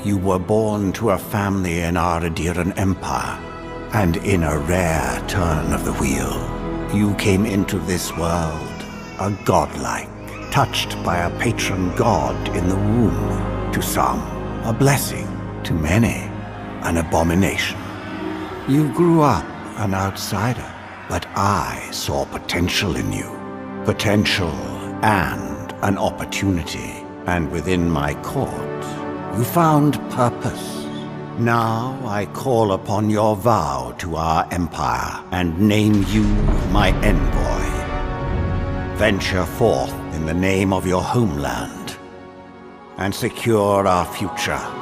You were born to a family in our Adiran Empire, and in a rare turn of the wheel, you came into this world a godlike, touched by a patron god in the womb. To some, a blessing; to many, an abomination. You grew up an outsider, but I saw potential in you. Potential and an opportunity. And within my court, you found purpose. Now I call upon your vow to our empire and name you my envoy. Venture forth in the name of your homeland and secure our future.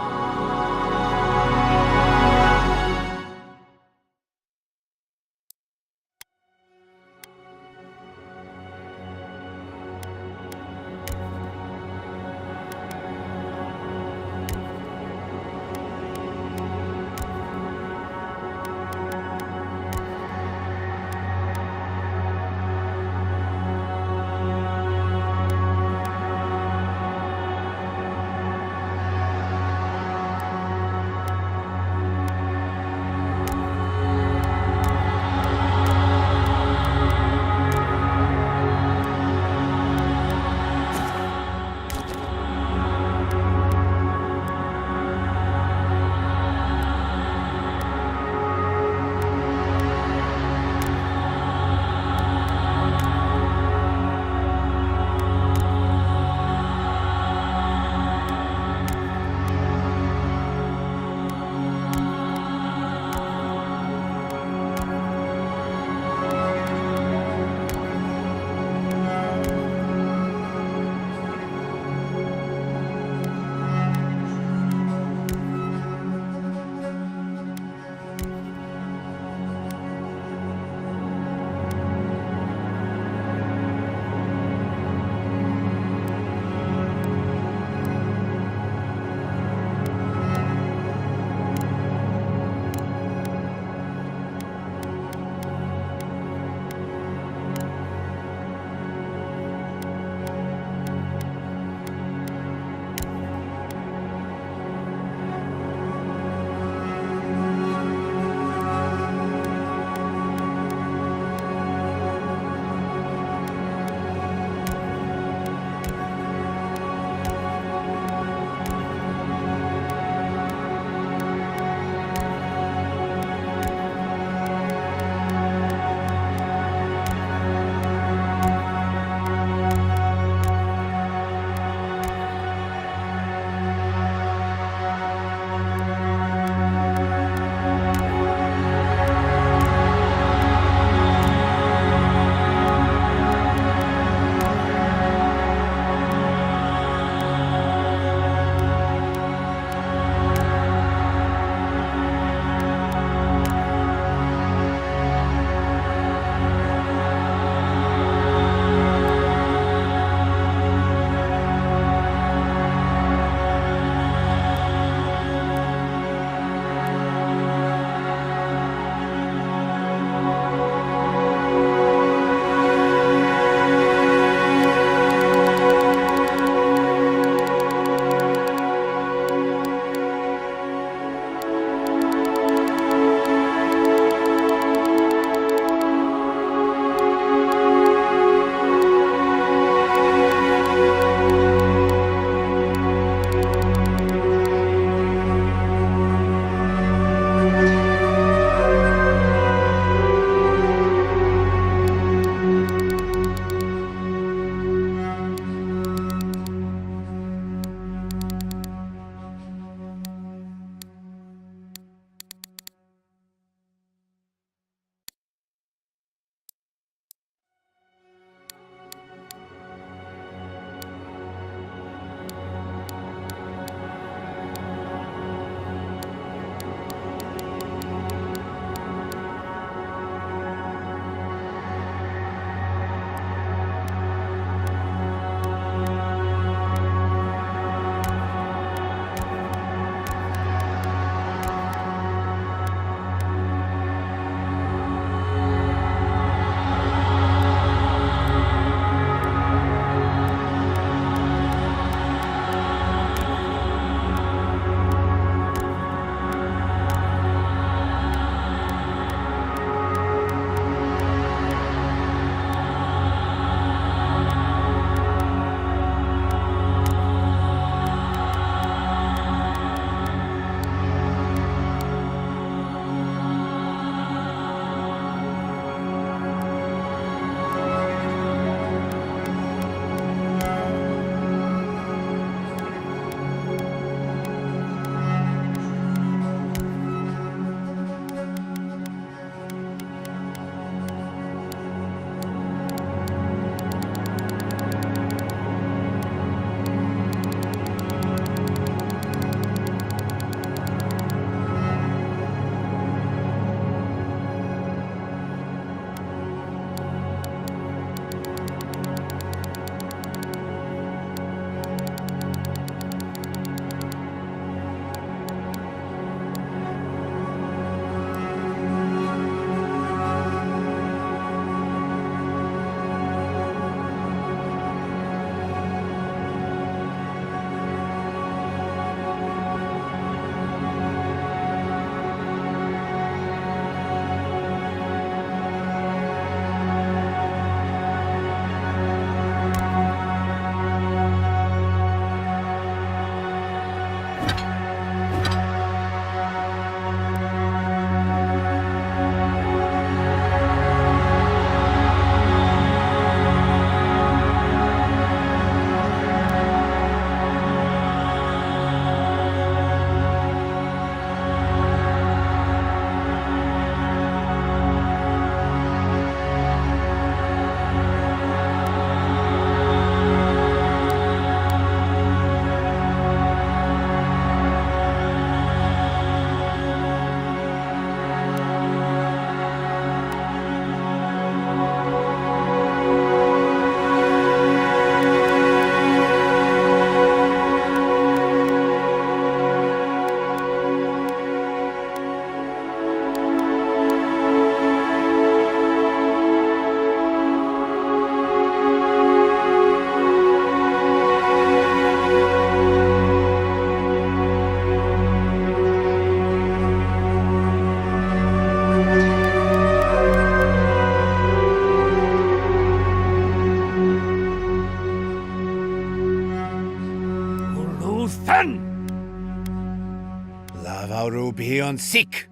Avowed Sik.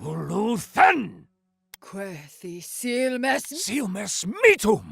Uluthan. Quethi silmes Silmes mitum.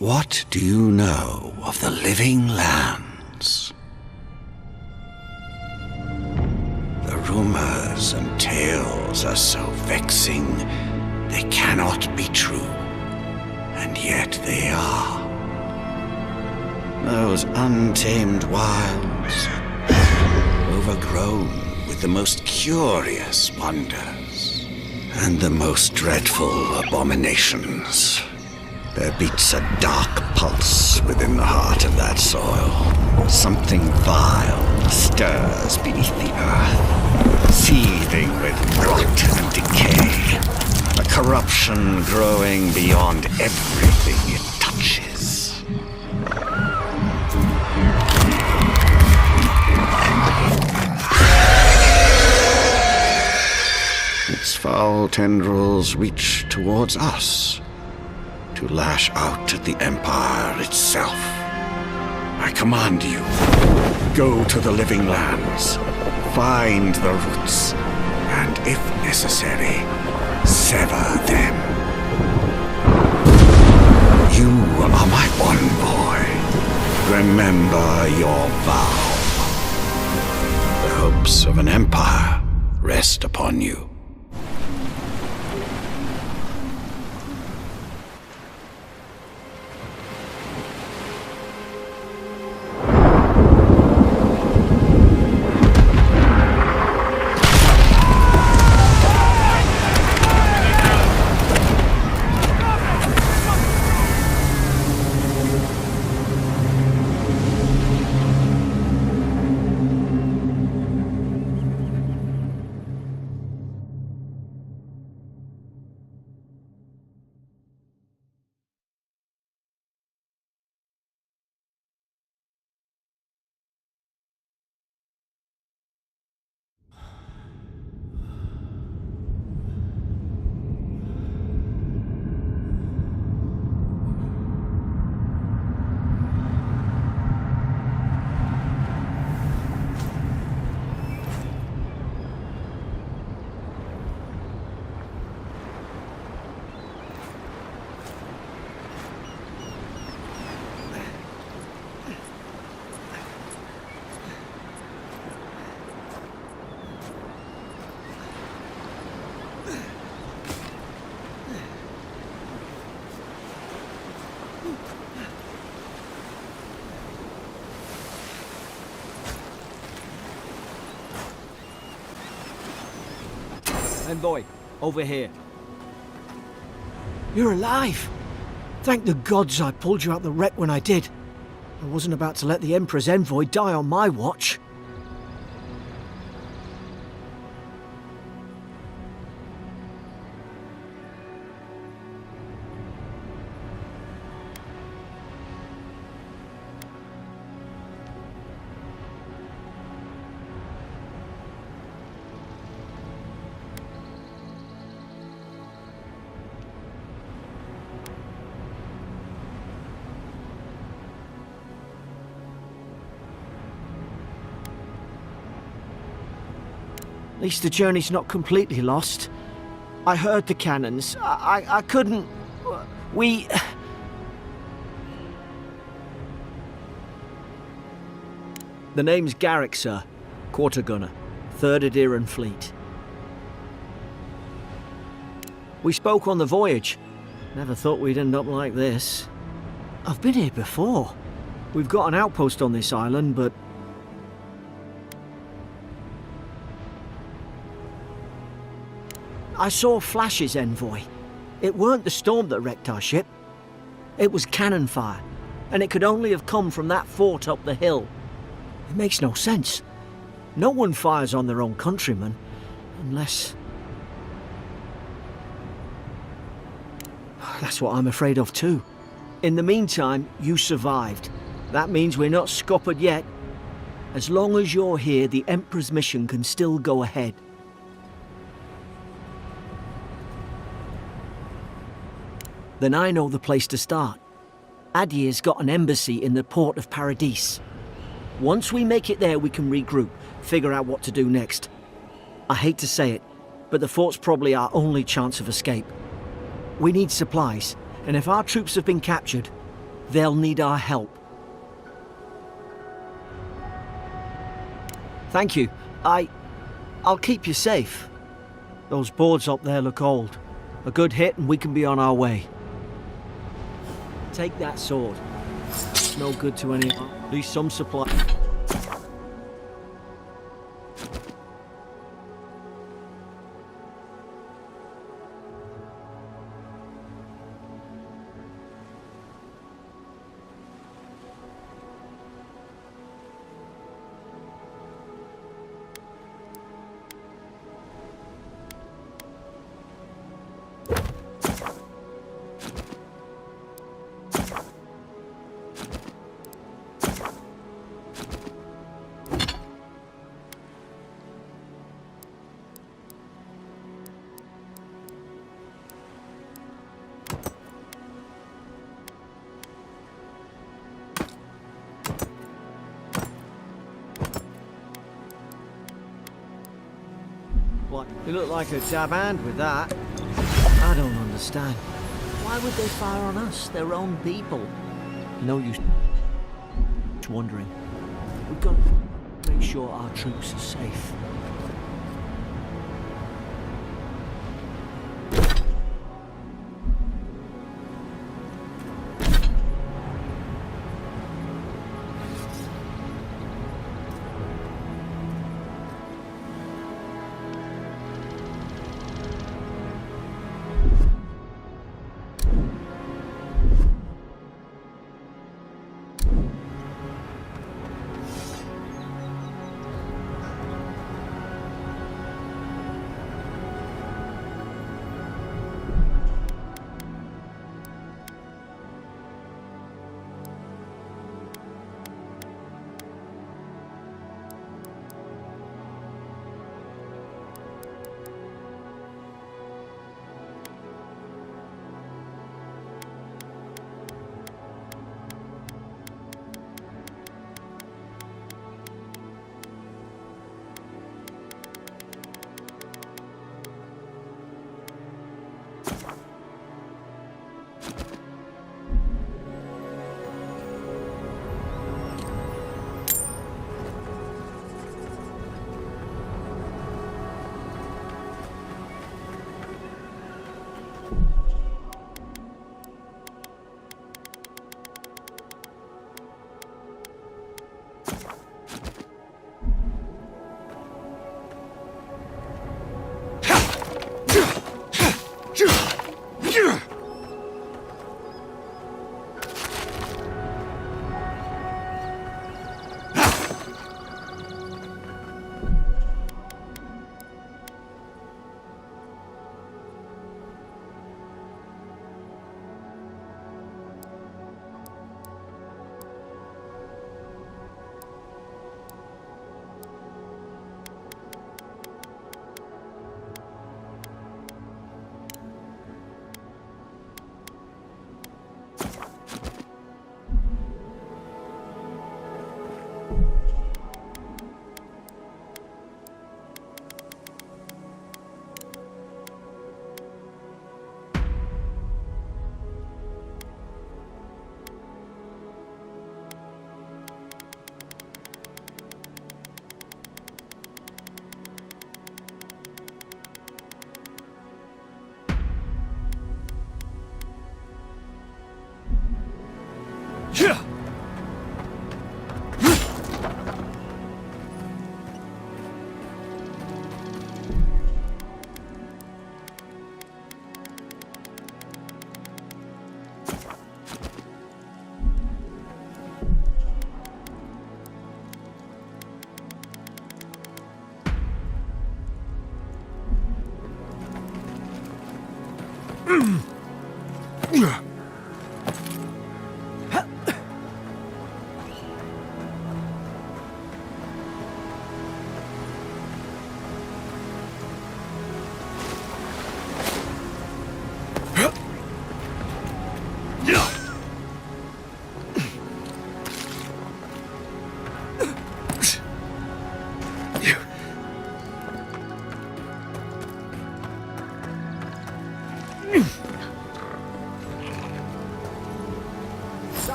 What do you know of the living lands? The rumors and tales are so vexing, they cannot be true, and yet they are. Those untamed wilds, overgrown with the most curious wonders and the most dreadful abominations. There beats a dark pulse within the heart of that soil. Something vile stirs beneath the earth, seething with rot and decay. A corruption growing beyond everything it touches. Its foul tendrils reach towards us, to lash out at the Empire itself. I command you, go to the living lands, find the roots, and if necessary, sever them. You are my one boy. Remember your vow. The hopes of an empire rest upon you. Envoy, over here. You're alive! Thank the gods I pulled you out the wreck when I did. I wasn't about to let the Emperor's envoy die on my watch. At least the journey's not completely lost. I heard the cannons. I couldn't... We... The name's Garrick, sir. Quarter gunner. 3rd Adheran Fleet. We spoke on the voyage. Never thought we'd end up like this. I've been here before. We've got an outpost on this island, but... I saw flashes, Envoy. It weren't the storm that wrecked our ship. It was cannon fire, and it could only have come from that fort up the hill. It makes no sense. No one fires on their own countrymen, unless... That's what I'm afraid of too. In the meantime, you survived. That means we're not scuppered yet. As long as you're here, the Emperor's mission can still go ahead. Then I know the place to start. Adir's got an embassy in the port of Paradis. Once we make it there, we can regroup, figure out what to do next. I hate to say it, but the fort's probably our only chance of escape. We need supplies, and if our troops have been captured, they'll need our help. Thank you. I'll keep you safe. Those boards up there look old. A good hit and we can be on our way. Take that sword. It's no good to anyone. At least some supply. like a dab hand with that. I don't understand. Why would they fire on us, their own people? No use wondering. We've got to make sure our troops are safe.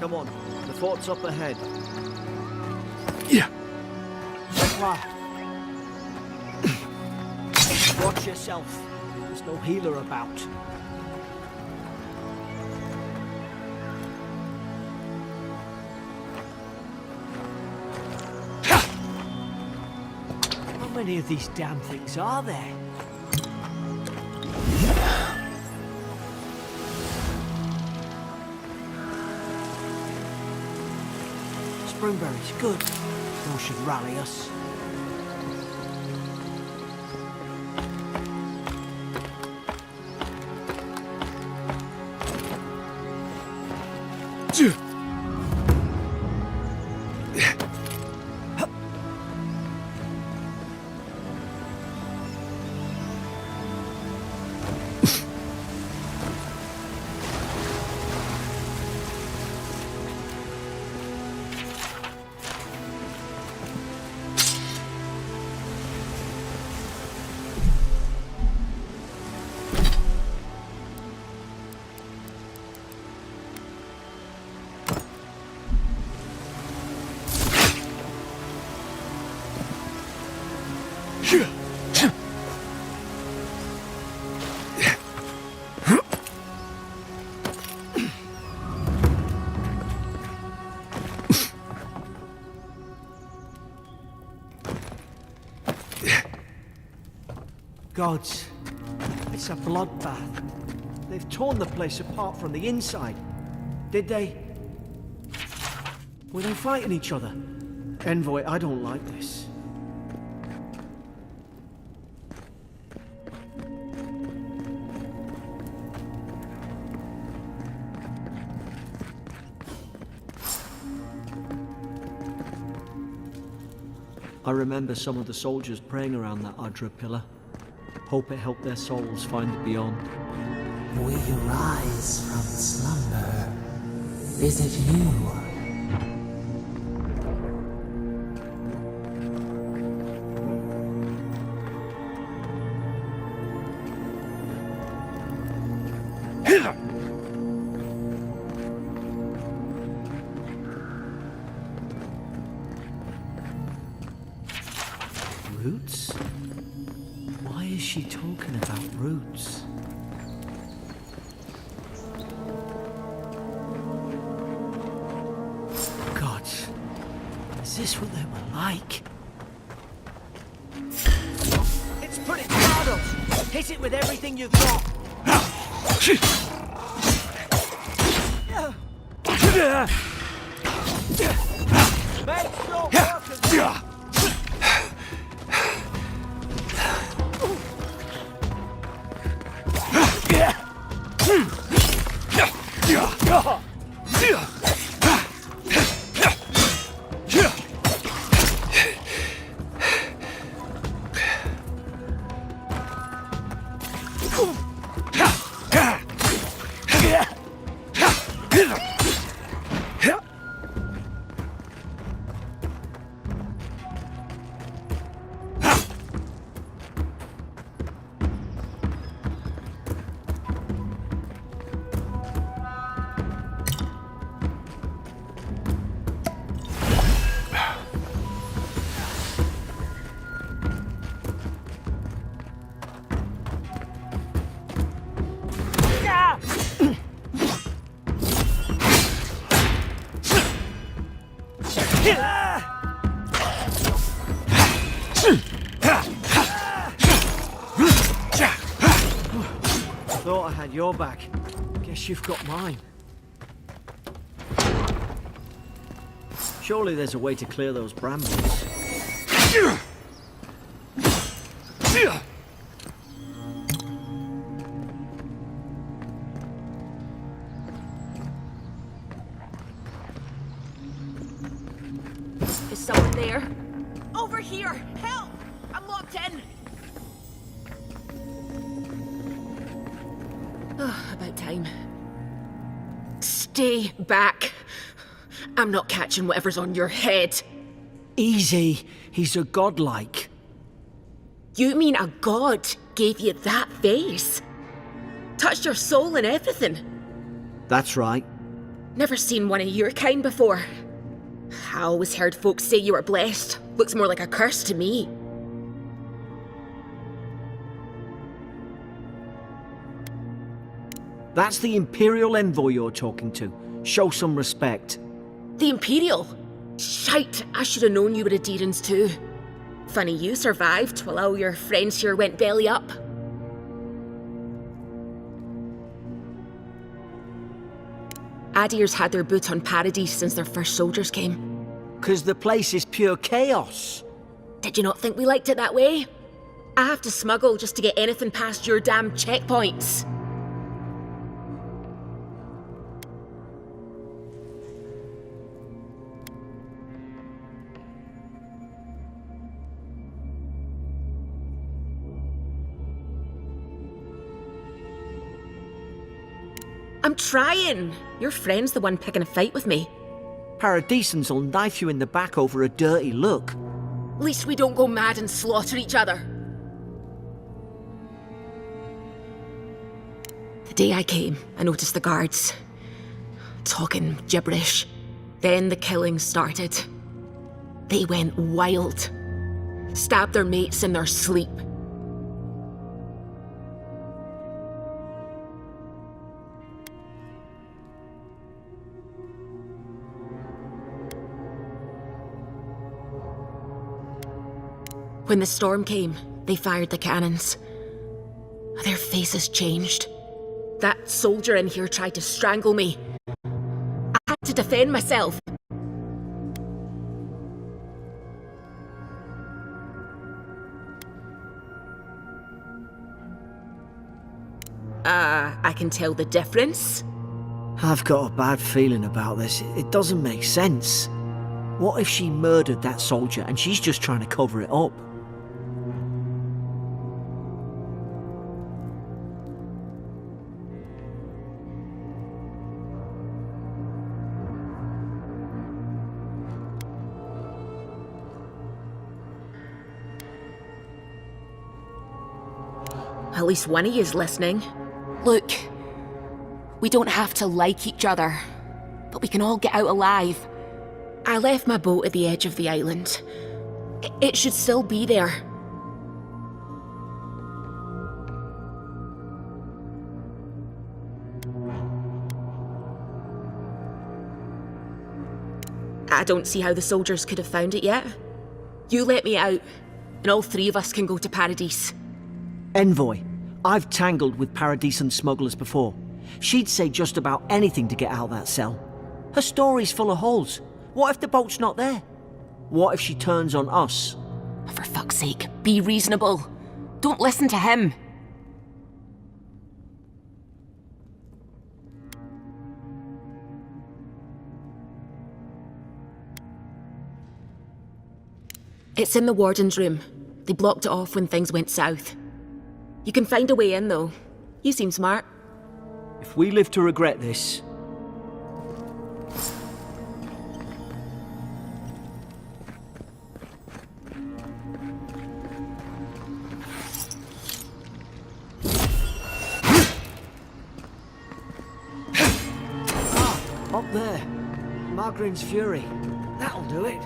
Come on, the fort's up ahead. Yeah. Watch yourself. There's no healer about. How many of these damn things are there? Springberries, good. Those should rally us. Gods, it's a bloodbath. They've torn the place apart from the inside. Did they? Were they fighting each other? Envoy, I don't like this. I remember some of the soldiers praying around that Adra pillar. Hope it helped their souls find the beyond. Will you rise from slumber? Is it you? Roots? Why is she talking about roots? God, is this what they were like? It's pretty hard. Hit it with everything you've got. Make sure work. Thought I had your back. Guess you've got mine. Surely there's a way to clear those brambles. Is someone there? Over here! Help! I'm locked in! About time. Stay back. I'm not catching whatever's on your head. Easy. He's a godlike. You mean a god gave you that face? Touched your soul and everything? That's right. Never seen one of your kind before. I always heard folks say you were blessed. Looks more like a curse to me. That's the Imperial Envoy you're talking to. Show some respect. The Imperial? Shite, I should have known you were a Deerans too. Funny you survived while all your friends here went belly up. Adir's had their boot on Paradise since their first soldiers came. 'Cause the place is pure chaos. Did you not think we liked it that way? I have to smuggle just to get anything past your damn checkpoints. I'm trying. Your friend's the one picking a fight with me. Paradisans will knife you in the back over a dirty look. At least we don't go mad and slaughter each other. The day I came, I noticed the guards talking gibberish. Then the killing started. They went wild. Stabbed their mates in their sleep. When the storm came, they fired the cannons. Their faces changed. That soldier in here tried to strangle me. I had to defend myself. I can tell the difference. I've got a bad feeling about this. It doesn't make sense. What if she murdered that soldier and she's just trying to cover it up? At least one of you is listening. Look, we don't have to like each other, but we can all get out alive. I left my boat at the edge of the island. It should still be there. I don't see how the soldiers could have found it yet. You let me out, and all three of us can go to Paradise. Envoy, I've tangled with Paradisan smugglers before. She'd say just about anything to get out of that cell. Her story's full of holes. What if the boat's not there? What if she turns on us? For fuck's sake, be reasonable. Don't listen to him. It's in the warden's room. They blocked it off when things went south. You can find a way in, though. You seem smart. If we live to regret this... Up there. Margrin's Fury. That'll do it.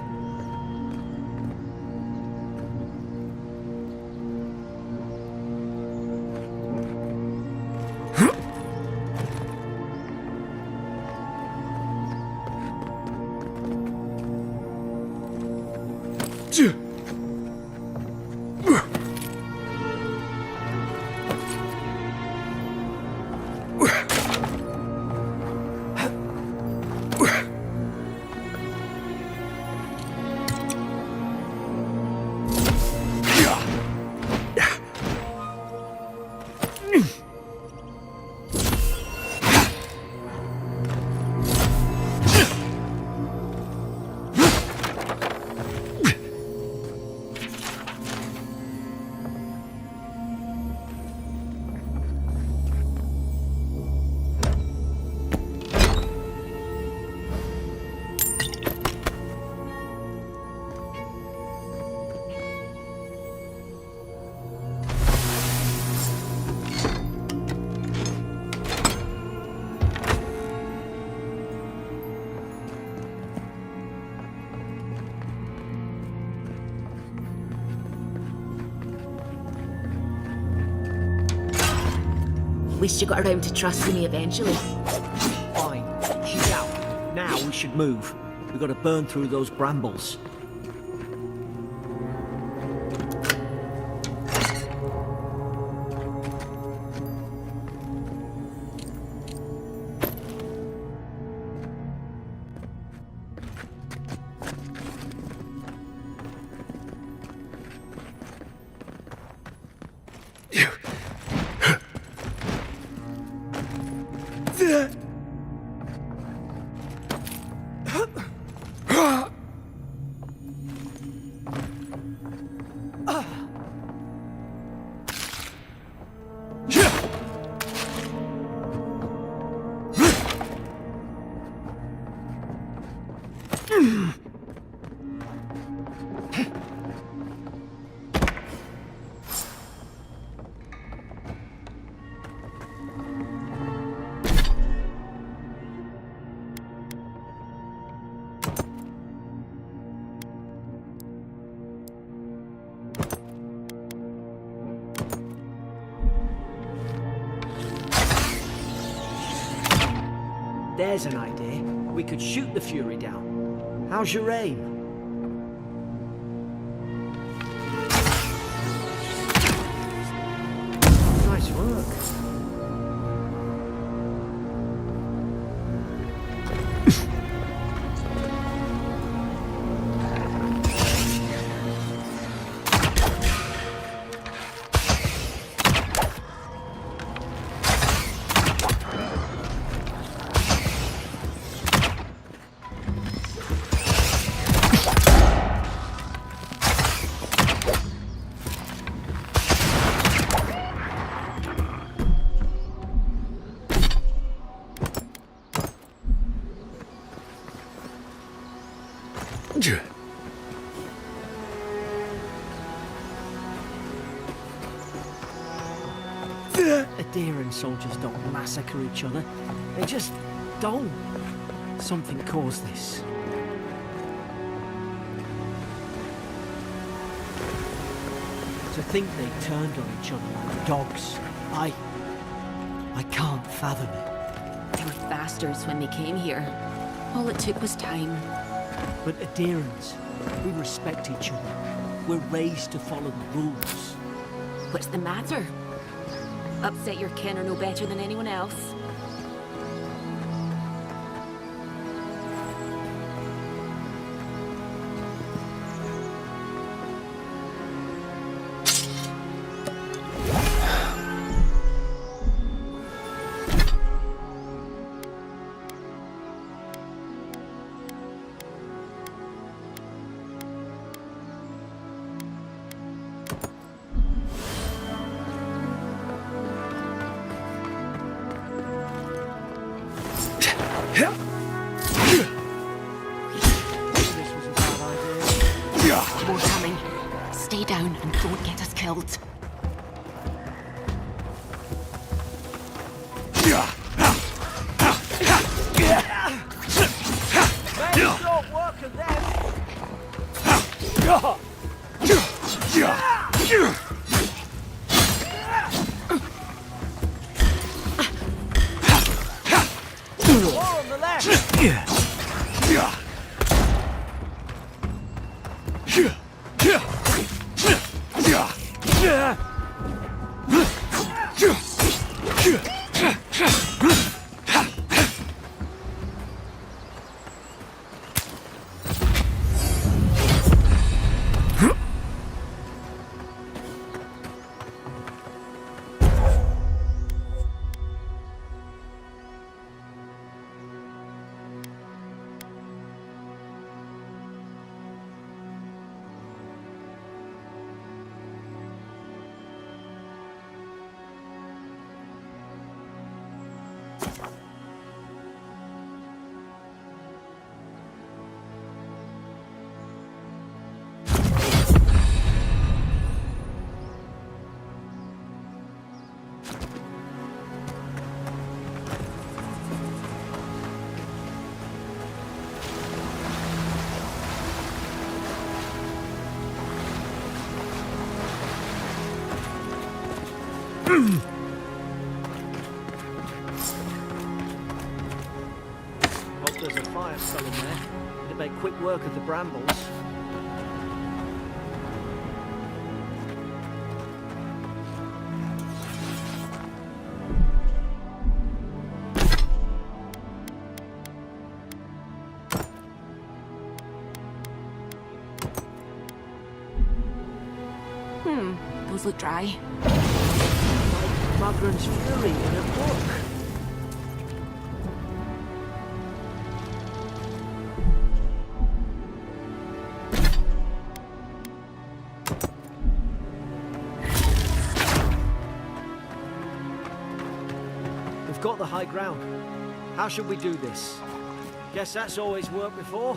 At least you got around to trusting me eventually. Fine. She's out. Now we should move. We've got to burn through those brambles. There's an idea. We could shoot the Fury down. How's your aim? Nice work. Adherent soldiers don't massacre each other. They just don't. Something caused this. To think they turned on each other like dogs. I can't fathom it. They were bastards when they came here. All it took was time. But adherents, we respect each other. We're raised to follow the rules. What's the matter? Upset your kin are no better than anyone else. More coming. Stay down and don't get us killed. Don't work at them. More on the left. Hope there's a fire still in there. It'd make quick work of the brambles. Those look dry. Magran's Fury in a book. We've got the high ground. How should we do this? Guess that's always worked before.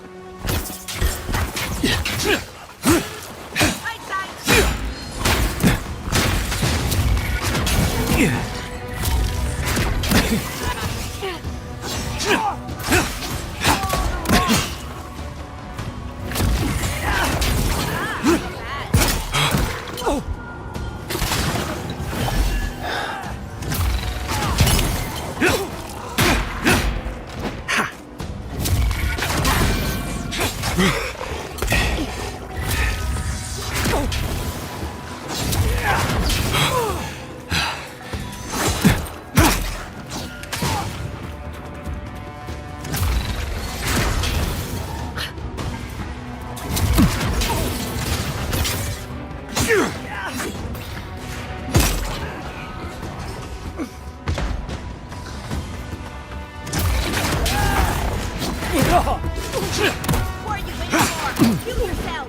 What are you waiting for? Kill yourself!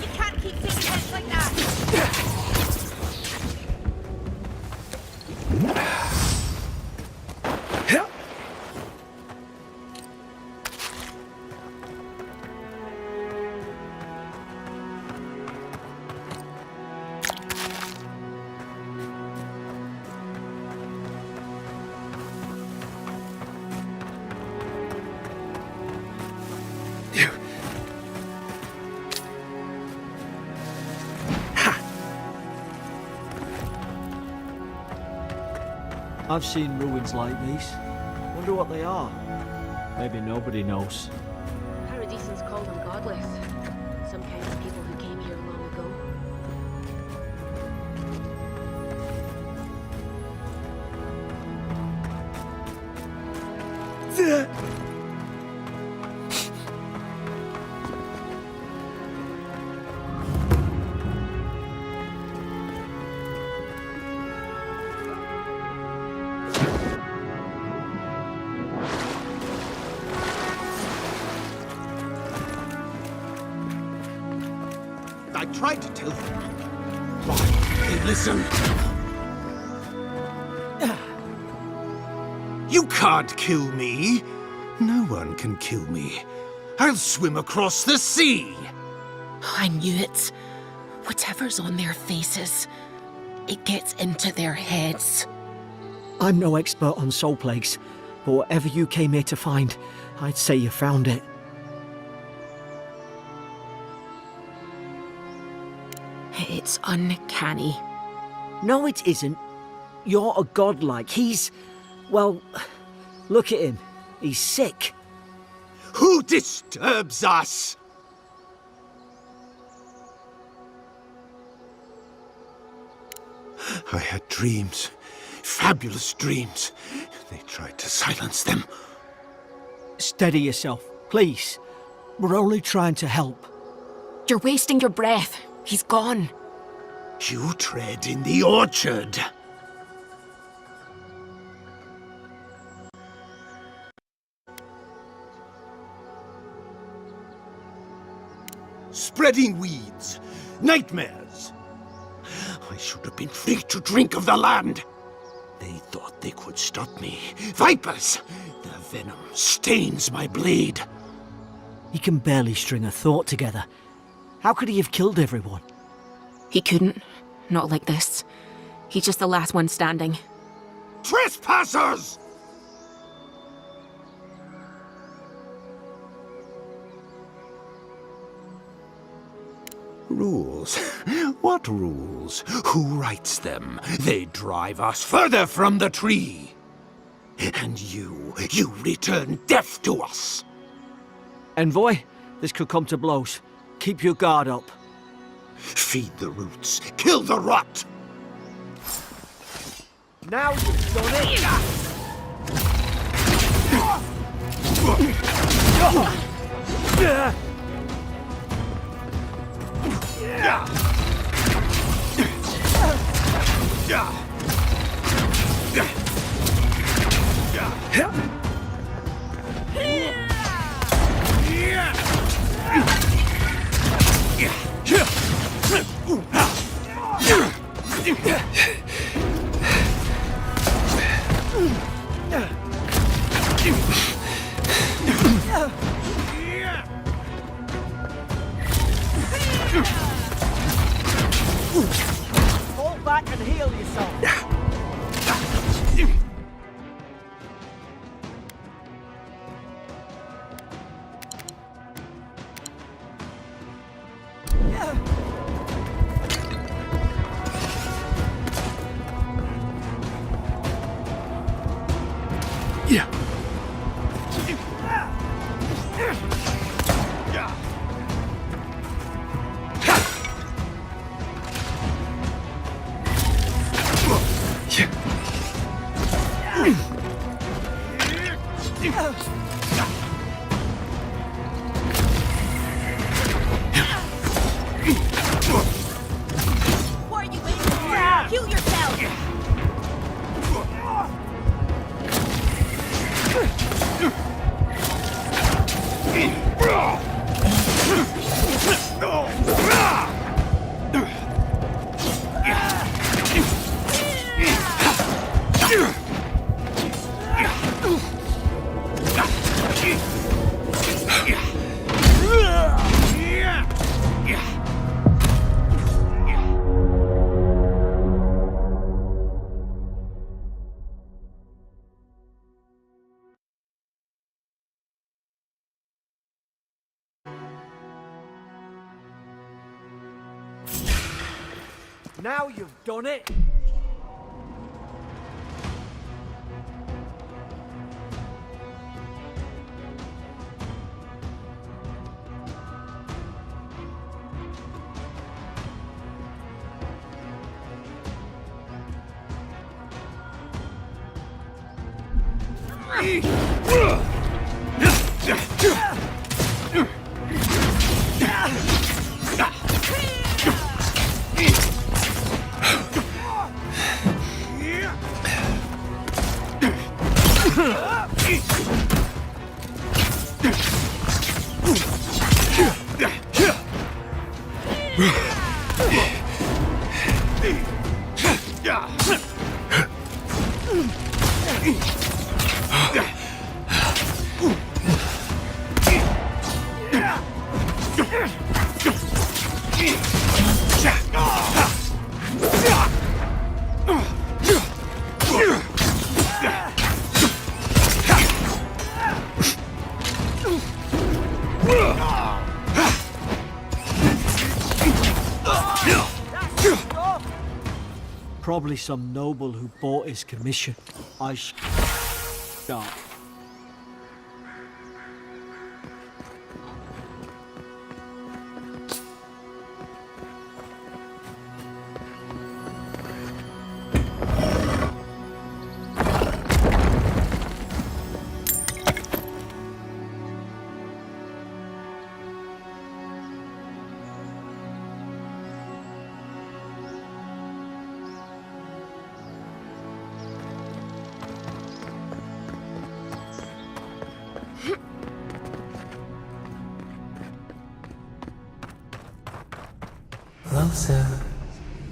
You can't keep taking hits like that! I've seen ruins like these. Wonder what they are. Maybe nobody knows. Paradisans call them godless. Some kind of people who came here long ago. I tried to tell them. Why? They listen. You can't kill me. No one can kill me. I'll swim across the sea. I knew it. Whatever's on their faces, it gets into their heads. I'm no expert on soul plagues, but whatever you came here to find, I'd say you found it. It's uncanny. No, it isn't. You're a godlike. He's... well, look at him. He's sick. Who disturbs us? I had dreams. Fabulous dreams. They tried to silence them. Steady yourself, please. We're only trying to help. You're wasting your breath. He's gone. You tread in the orchard. Spreading weeds. Nightmares. I should have been free to drink of the land. They thought they could stop me. Vipers! Their venom stains my blade. He can barely string a thought together. How could he have killed everyone? He couldn't. Not like this. He's just the last one standing. Trespassers! Rules? What rules? Who writes them? They drive us further from the tree. And you return death to us. Envoy, this could come to blows. Keep your guard up. Feed the roots, kill the rot. Now you've done it! Fall back and heal yourself. What are you waiting for? Heal yourself! Now you've done it! Probably some noble who bought his commission. Start. Closer,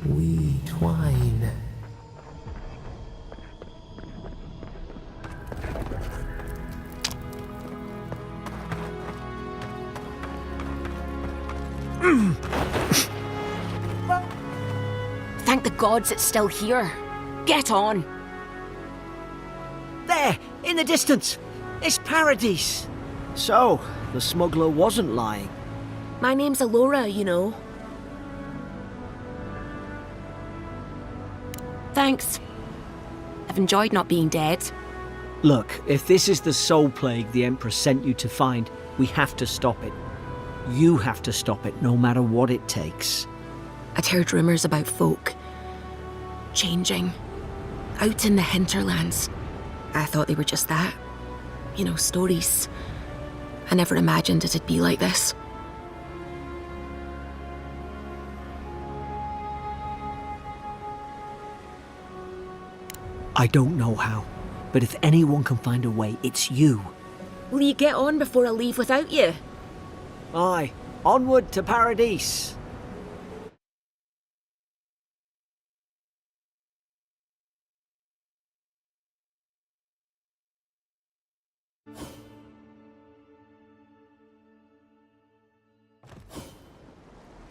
we twine. Thank the gods it's still here. Get on. There, in the distance. It's Paradise. So, the smuggler wasn't lying. My name's Alora, you know. Thanks. I've enjoyed not being dead. Look, if this is the soul plague the Emperor sent you to find, we have to stop it. You have to stop it, no matter what it takes. I'd heard rumours about folk changing out in the hinterlands. I thought they were just that. You know, stories. I never imagined it'd be like this. I don't know how, but if anyone can find a way, it's you. Will you get on before I leave without you? Aye, onward to Paradise.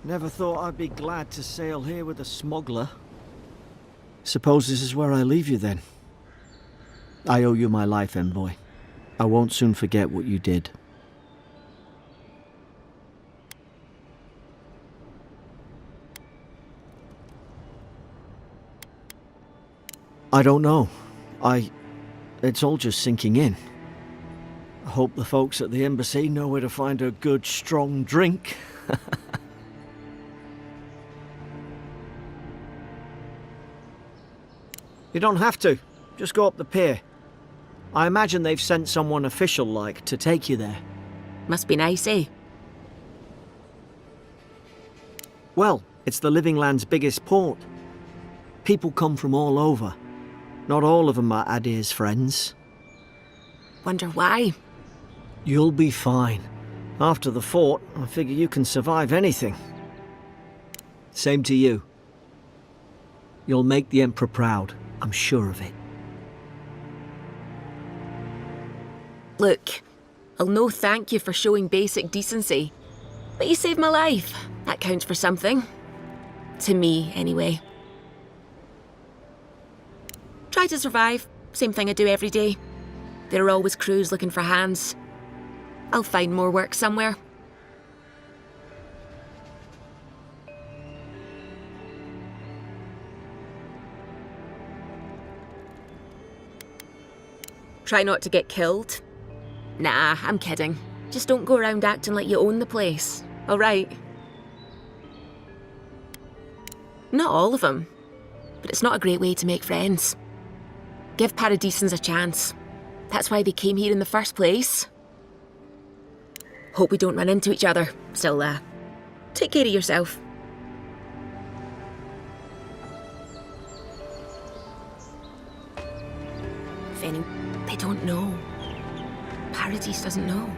Never thought I'd be glad to sail here with a smuggler. Suppose this is where I leave you then. I owe you my life, envoy. I won't soon forget what you did. I don't know. It's all just sinking in. I hope the folks at the embassy know where to find a good, strong drink. You don't have to. Just go up the pier. I imagine they've sent someone official-like to take you there. Must be nice, eh? Well, it's the Living Land's biggest port. People come from all over. Not all of them are Adir's friends. Wonder why? You'll be fine. After the fort, I figure you can survive anything. Same to you. You'll make the Emperor proud. I'm sure of it. Look, I'll no thank you for showing basic decency. But you saved my life. That counts for something. To me, anyway. Try to survive. Same thing I do every day. There are always crews looking for hands. I'll find more work somewhere. Try not to get killed. Nah, I'm kidding. Just don't go around acting like you own the place, alright? Not all of them, but it's not a great way to make friends. Give Paradisans a chance. That's why they came here in the first place. Hope we don't run into each other, so take care of yourself. If any... They don't know. Paradise doesn't know.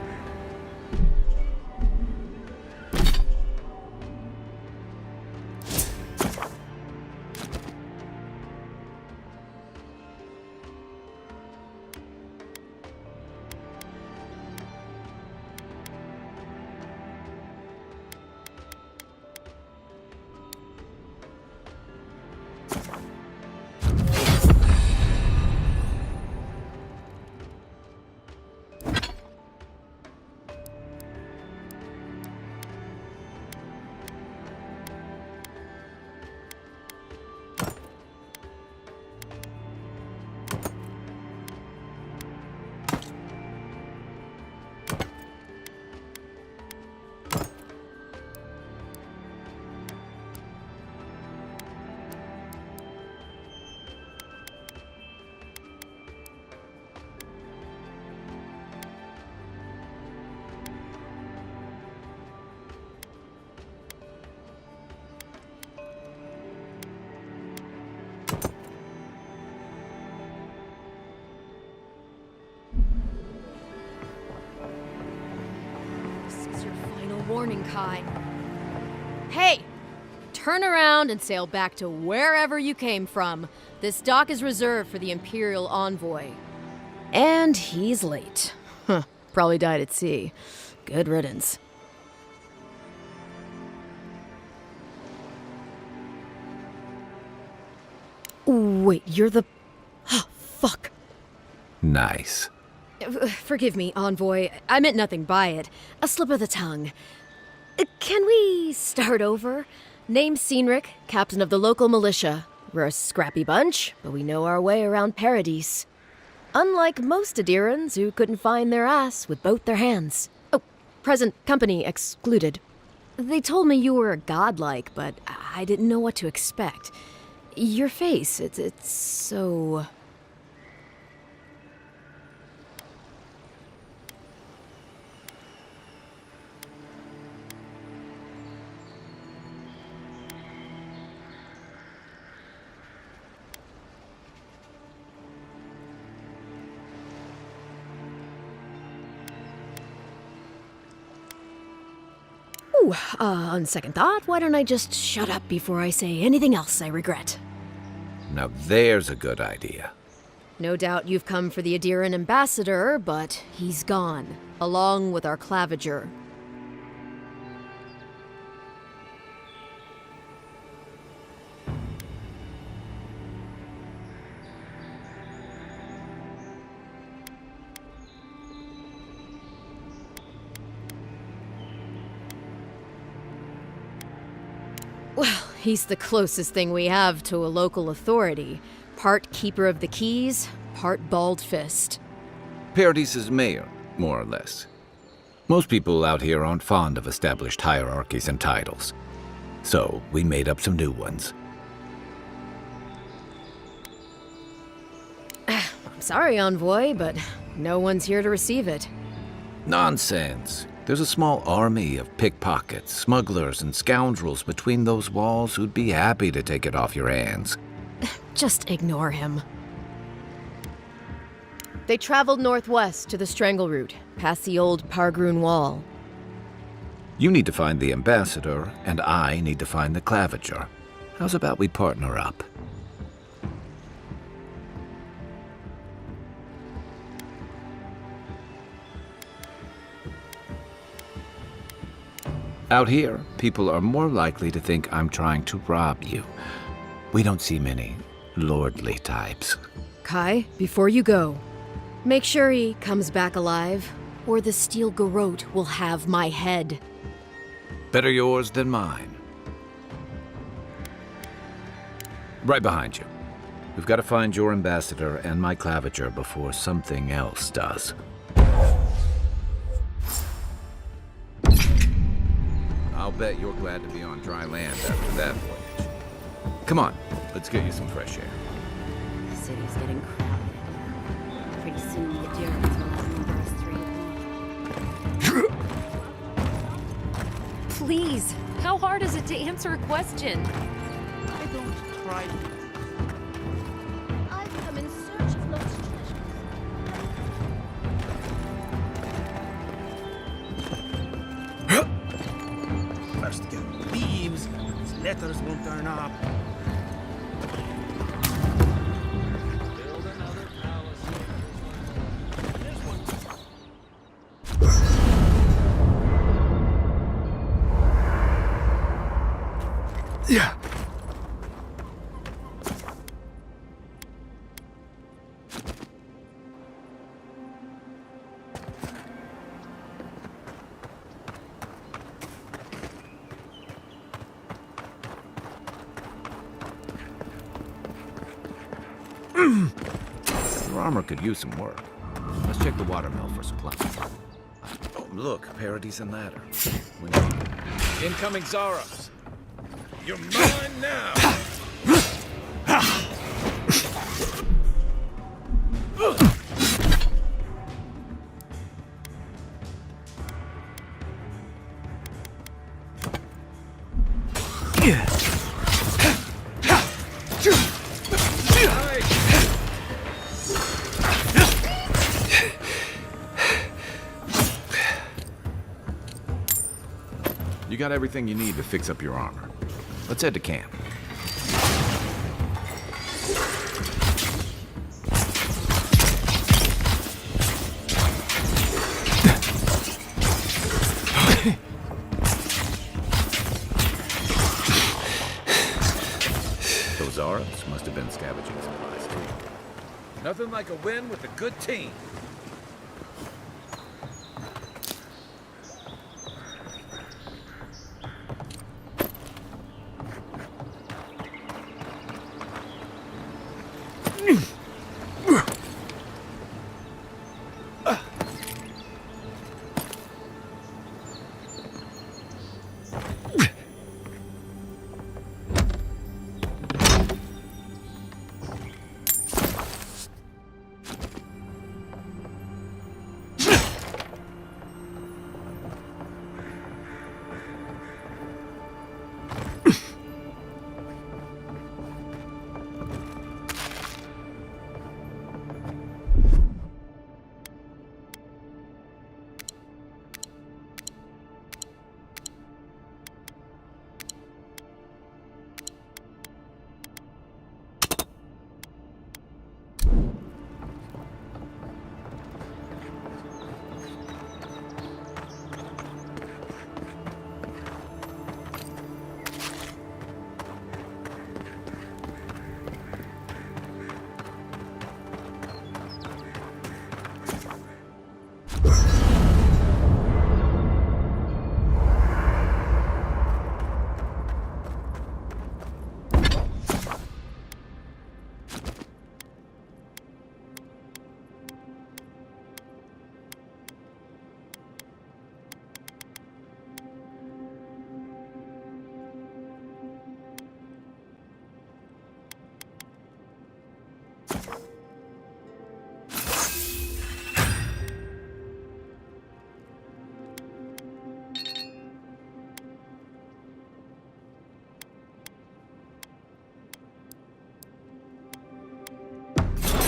Warning, Kai. Hey! Turn around and sail back to wherever you came from. This dock is reserved for the Imperial Envoy. And he's late. Huh, probably died at sea. Good riddance. Wait, you're the... Oh, fuck. Nice. Forgive me, Envoy. I meant nothing by it. A slip of the tongue. Can we start over? Name's Cynric, captain of the local militia. We're a scrappy bunch, but we know our way around Paradise. Unlike most Adirans who couldn't find their ass with both their hands. Oh, present company excluded. They told me you were godlike, but I didn't know what to expect. Your face, it's so... Ooh, on second thought, why don't I just shut up before I say anything else I regret? Now there's a good idea. No doubt you've come for the Adiran ambassador, but he's gone, along with our claviger. Well, he's the closest thing we have to a local authority. Part keeper of the keys, part bald fist. Paradise's mayor, more or less. Most people out here aren't fond of established hierarchies and titles. So, we made up some new ones. I'm sorry, Envoy, but no one's here to receive it. Nonsense. There's a small army of pickpockets, smugglers, and scoundrels between those walls who'd be happy to take it off your hands. Just ignore him. They traveled northwest to the Strangle Route, past the old Pargroon Wall. You need to find the ambassador, and I need to find the claviger. How's about we partner up? Out here, people are more likely to think I'm trying to rob you. We don't see many lordly types. Kai, before you go, make sure he comes back alive, or the steel garrote will have my head. Better yours than mine. Right behind you. We've got to find your ambassador and my claviger before something else does. I'll bet you're glad to be on dry land after that voyage. Come on, let's get you some fresh air. The city's getting crowded. Pretty soon the Germans will outnumber us 3-1. Please, how hard is it to answer a question? I don't try to. I've come in search of lost treasures. First get thieves, these letters won't turn up. Build another palace. There's one. Yeah. Your armor could use some work. Let's check the watermill for supplies. Oh, look, Paradise and ladder. Incoming Zaros. You're mine now! You got everything you need to fix up your armor. Let's head to camp. Those Arabs must have been scavenging supplies too. Nothing like a win with a good team.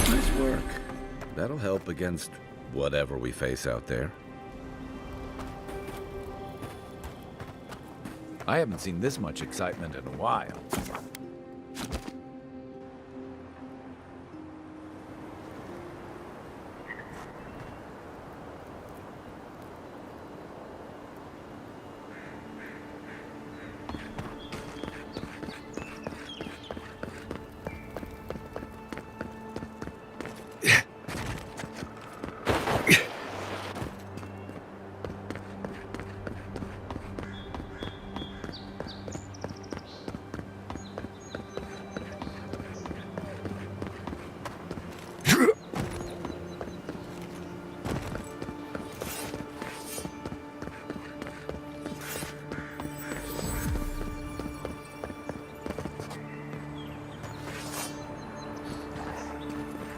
Nice work. That'll help against whatever we face out there. I haven't seen this much excitement in a while.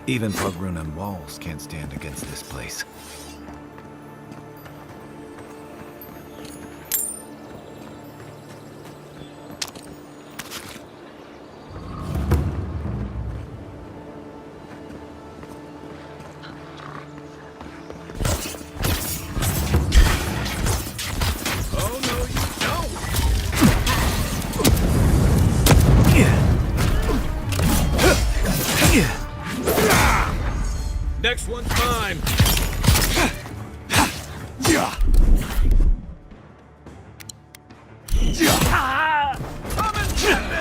Even Pugrun and walls can't stand against this place. Next one's mine. Come and get me!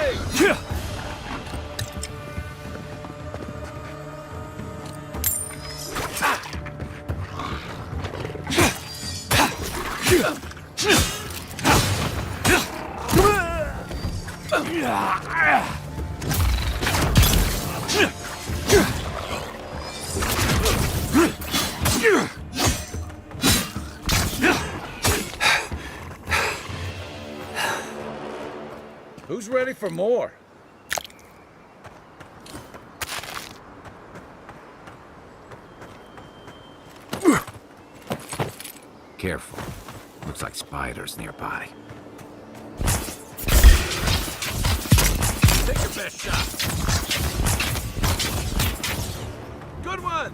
Who's ready for more? Careful. Looks like spiders nearby. Take your best shot. Good one!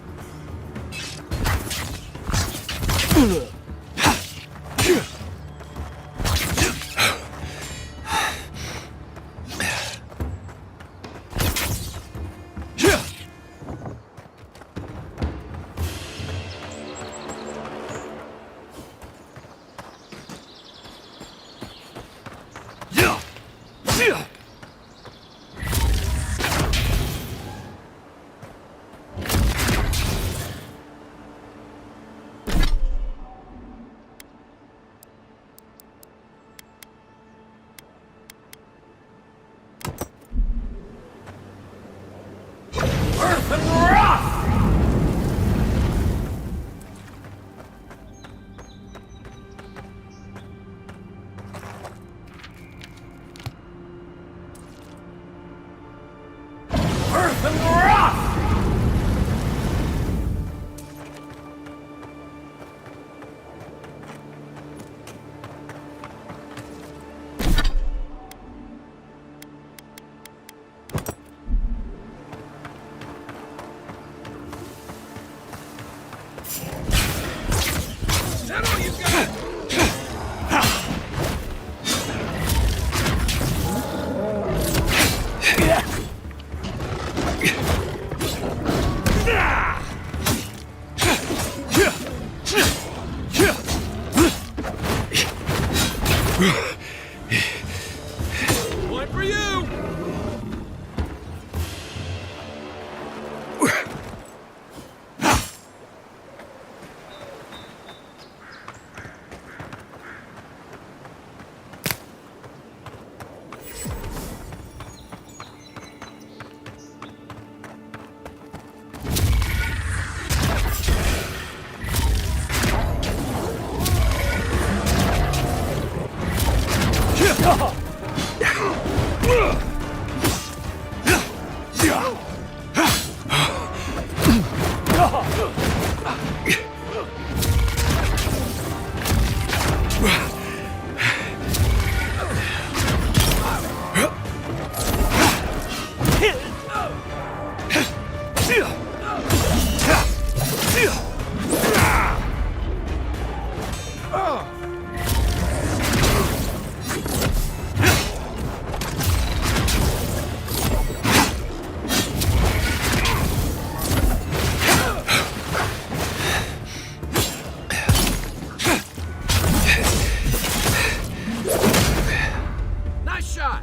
shot!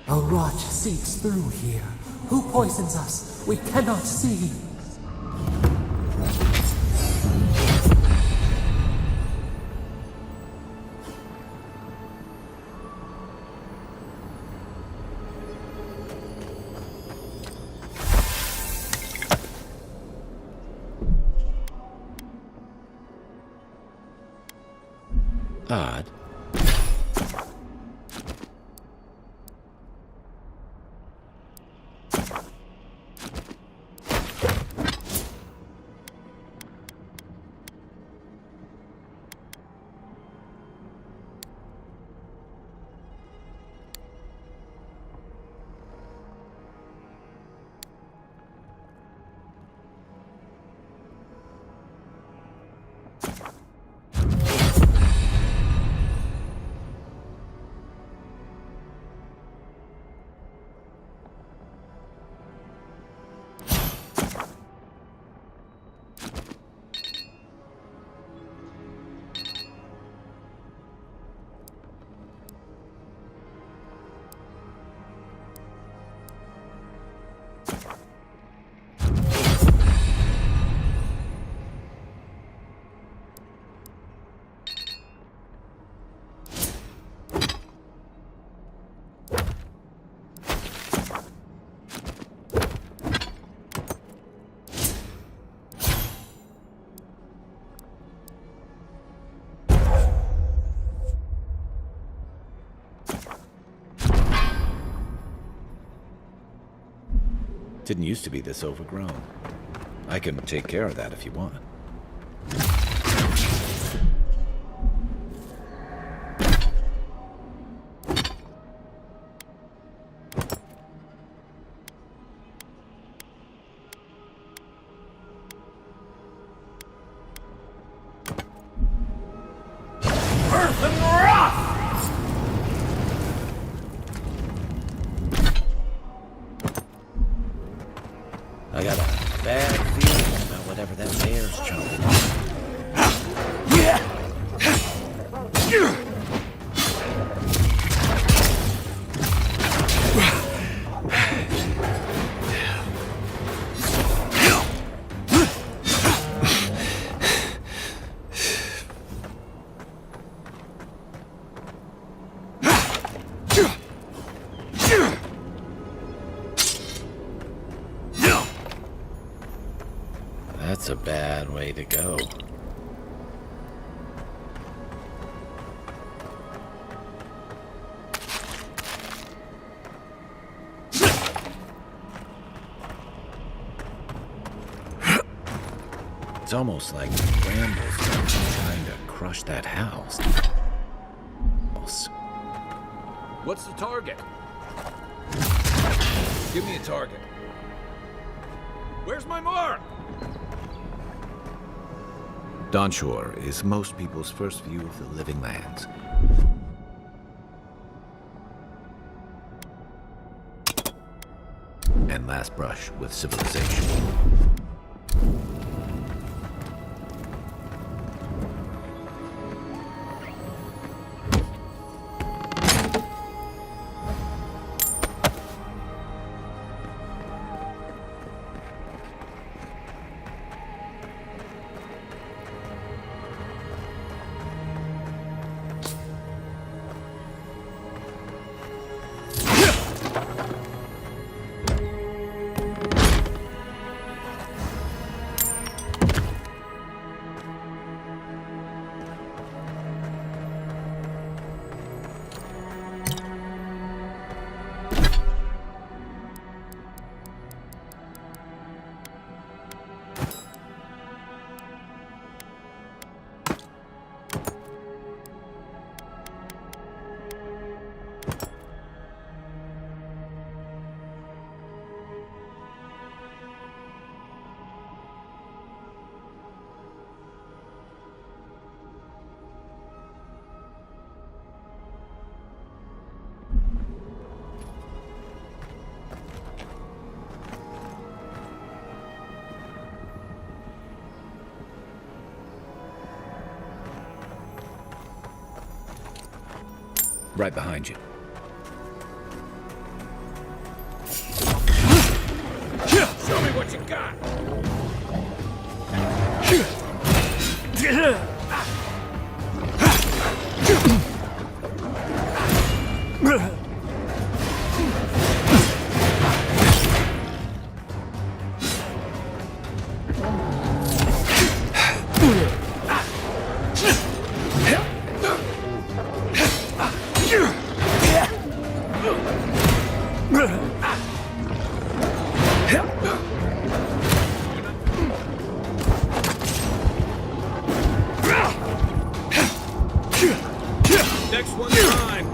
A rot seeps through here. Who poisons us? We cannot see. Odd. Didn't used to be this overgrown. I can take care of that if you want. I got a bad feeling about whatever that bear's chomping on. That's a bad way to go. It's almost like the brambles are trying to crush that house. What's the target? Give me a target. Where's my mark? Dawnshore is most people's first view of the living lands. And last brush with civilization. Right behind you. Show me what you got! Next one's mine!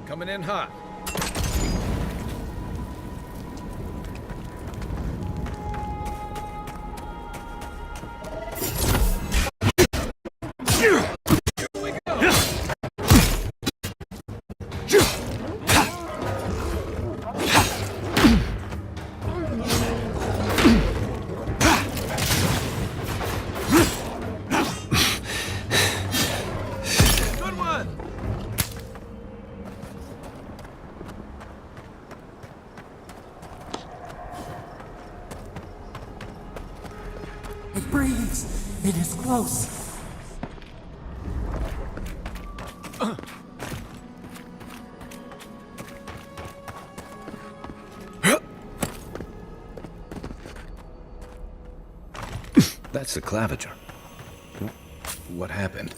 Coming in hot. Good one! It breathes. It is close. That's the claviger. What happened?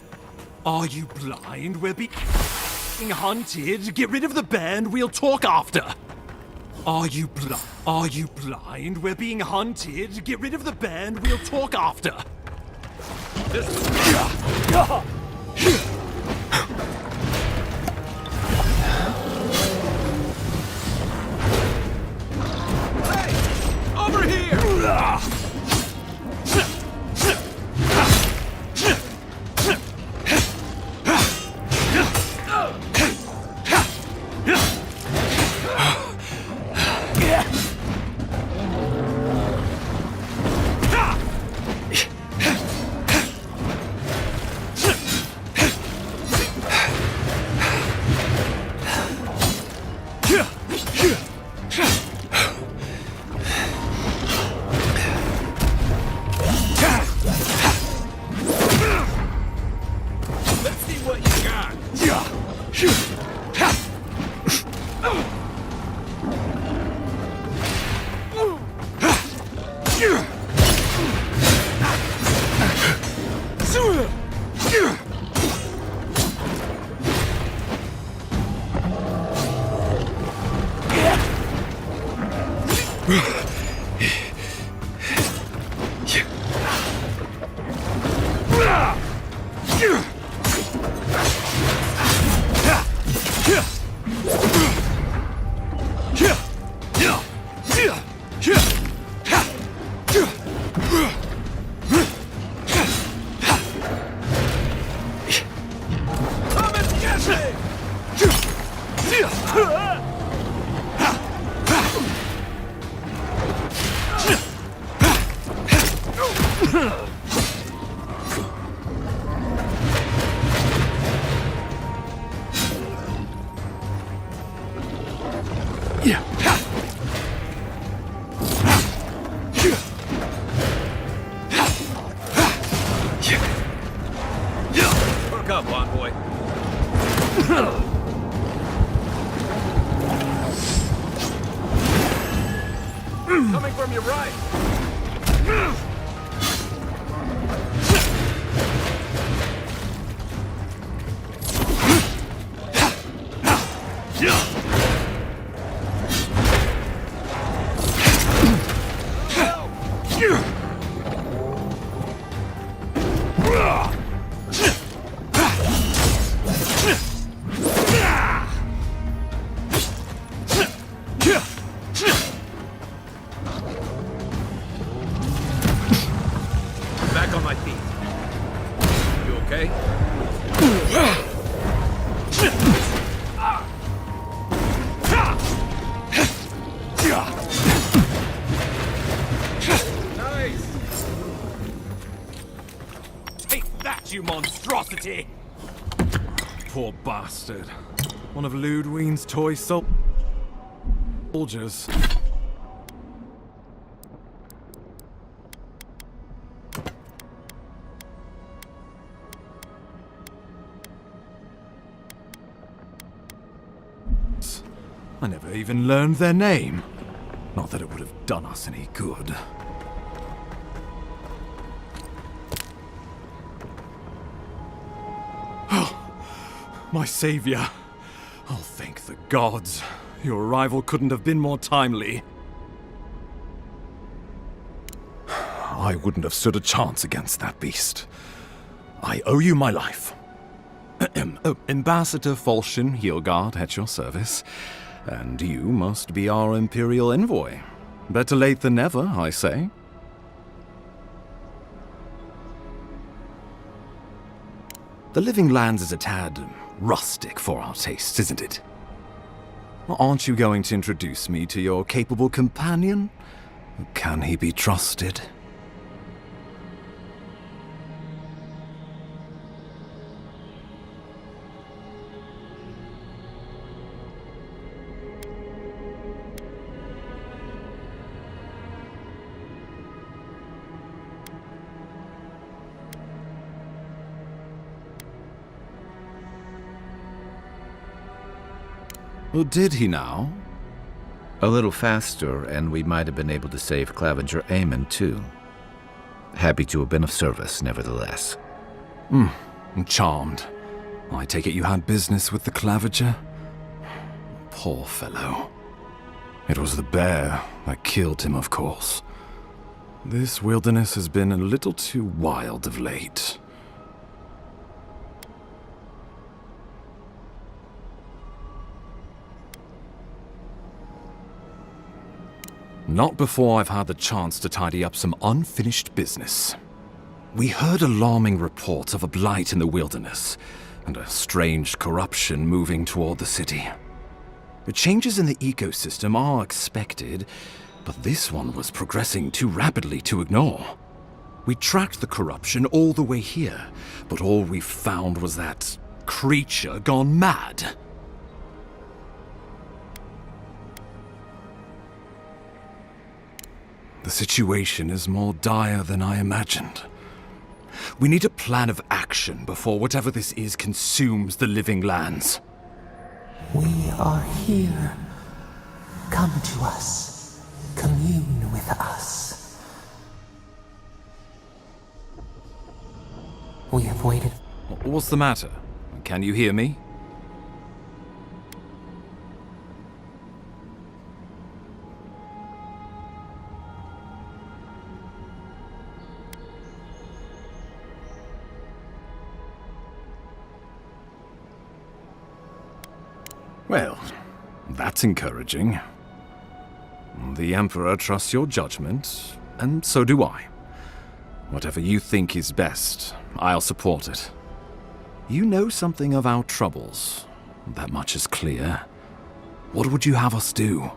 Are you blind? We're being hunted. Get rid of the band. We'll talk after. Are you blind? Are you blind? We're being hunted. Get rid of the band. We'll talk after. Hey! Over here! Let's see what you got! Come and get Perk up, envoy. Coming from your right. on my feet. You okay? Nice! Take that, you monstrosity! Poor bastard. One of Ludwine's toy soldiers. I never even learned their name. Not that it would have done us any good. Oh, my savior. Oh, thank the gods. Your arrival couldn't have been more timely. I wouldn't have stood a chance against that beast. I owe you my life. Ambassador Falchion Heelguard at your service. And you must be our Imperial envoy. Better late than never, I say. The Living Lands is a tad rustic for our tastes, isn't it? Aren't you going to introduce me to your capable companion? Can he be trusted? Well, did he now? A little faster, and we might have been able to save Clavenger Aemon, too. Happy to have been of service, nevertheless. I'm charmed. I take it you had business with the Clavenger? Poor fellow. It was the bear that killed him, of course. This wilderness has been a little too wild of late. Not before I've had the chance to tidy up some unfinished business. We heard alarming reports of a blight in the wilderness, and a strange corruption moving toward the city. The changes in the ecosystem are expected, but this one was progressing too rapidly to ignore. We tracked the corruption all the way here, but all we found was that creature gone mad. The situation is more dire than I imagined. We need a plan of action before whatever this is consumes the Living Lands. We are here. Come to us. Commune with us. We have waited. What's the matter? Can you hear me? Well, that's encouraging. The Emperor trusts your judgment, and so do I. Whatever you think is best, I'll support it. You know something of our troubles. That much is clear. What would you have us do?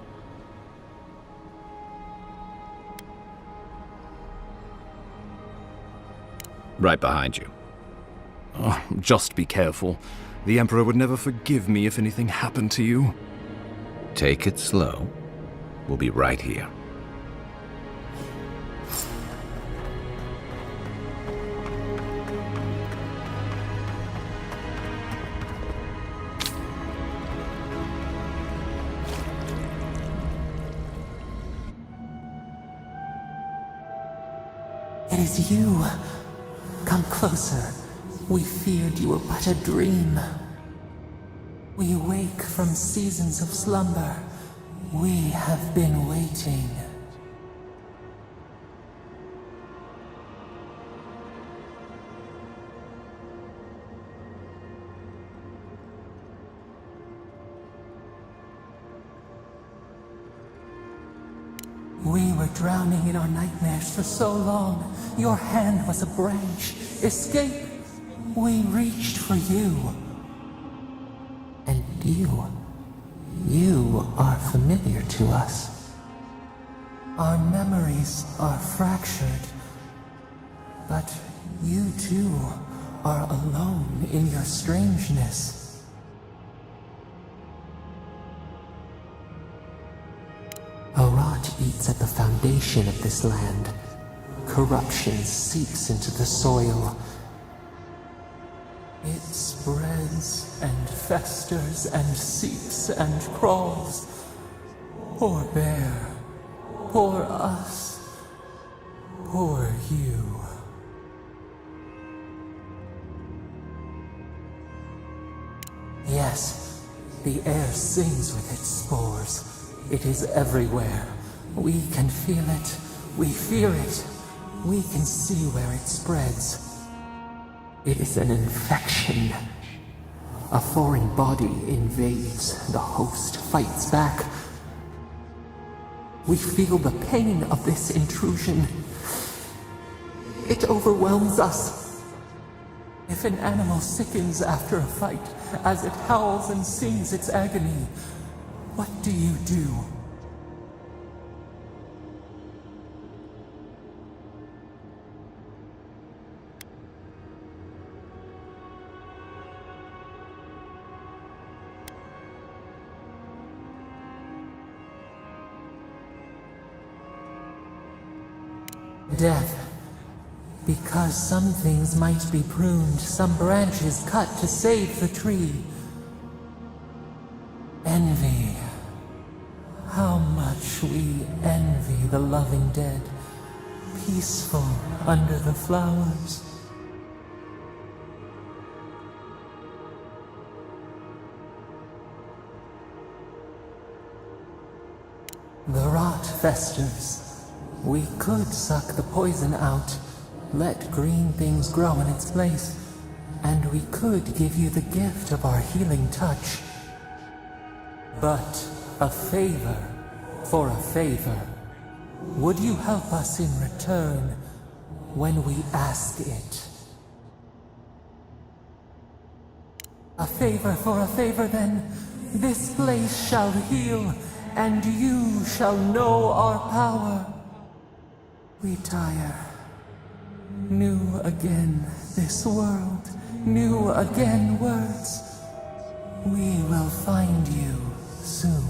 Right behind you. Oh, just be careful. The Emperor would never forgive me if anything happened to you. Take it slow. We'll be right here. It is you. Come closer. We feared you were but a dream. We awake from seasons of slumber. We have been waiting. We were drowning in our nightmares for so long. Your hand was a branch. Escape! We reached for you. And you are familiar to us. Our memories are fractured. But you too are alone in your strangeness. A rot eats at the foundation of this land. Corruption seeps into the soil. It spreads and festers and seeps and crawls. Poor bear. Poor us. Poor you. Yes, the air sings with its spores. It is everywhere. We can feel it. We fear it. We can see where it spreads. It is an infection. A foreign body invades. The host fights back. We feel the pain of this intrusion. It overwhelms us. If an animal sickens after a fight, as it howls and sings its agony, what do you do? Death. Because some things might be pruned, some branches cut to save the tree. Envy. How much we envy the loving dead, peaceful under the flowers. The rot festers. We could suck the poison out, let green things grow in its place, and we could give you the gift of our healing touch. But a favor for a favor. Would you help us in return when we ask it? A favor for a favor, then. This place shall heal, and you shall know our power. We tire. New again this world, new again words. We will find you soon.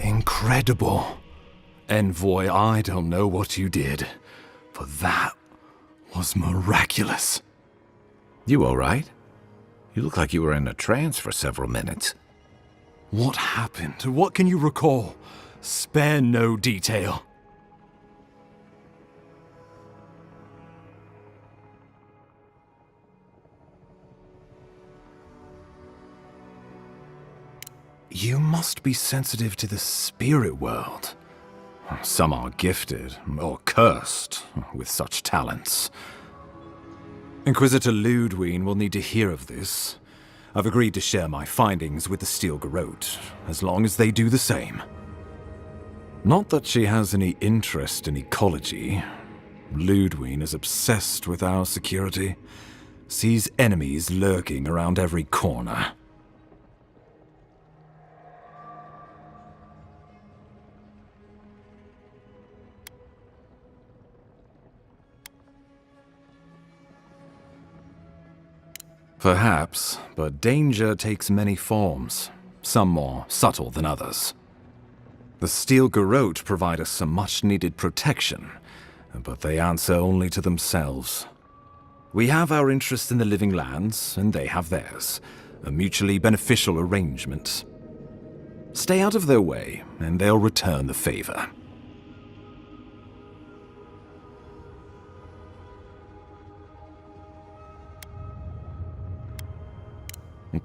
Incredible. Envoy, I don't know what you did, but that was miraculous. You all right? You look like you were in a trance for several minutes. What happened? What can you recall? Spare no detail. You must be sensitive to the spirit world. Some are gifted, or cursed, with such talents. Inquisitor Ludwig will need to hear of this. I've agreed to share my findings with the Steel Garrote, as long as they do the same. Not that she has any interest in ecology. Ludwig is obsessed with our security, sees enemies lurking around every corner. Perhaps, but danger takes many forms, some more subtle than others. The Steel Garrote provide us some much-needed protection, but they answer only to themselves. We have our interest in the living lands, and they have theirs, a mutually beneficial arrangement. Stay out of their way, and they'll return the favor.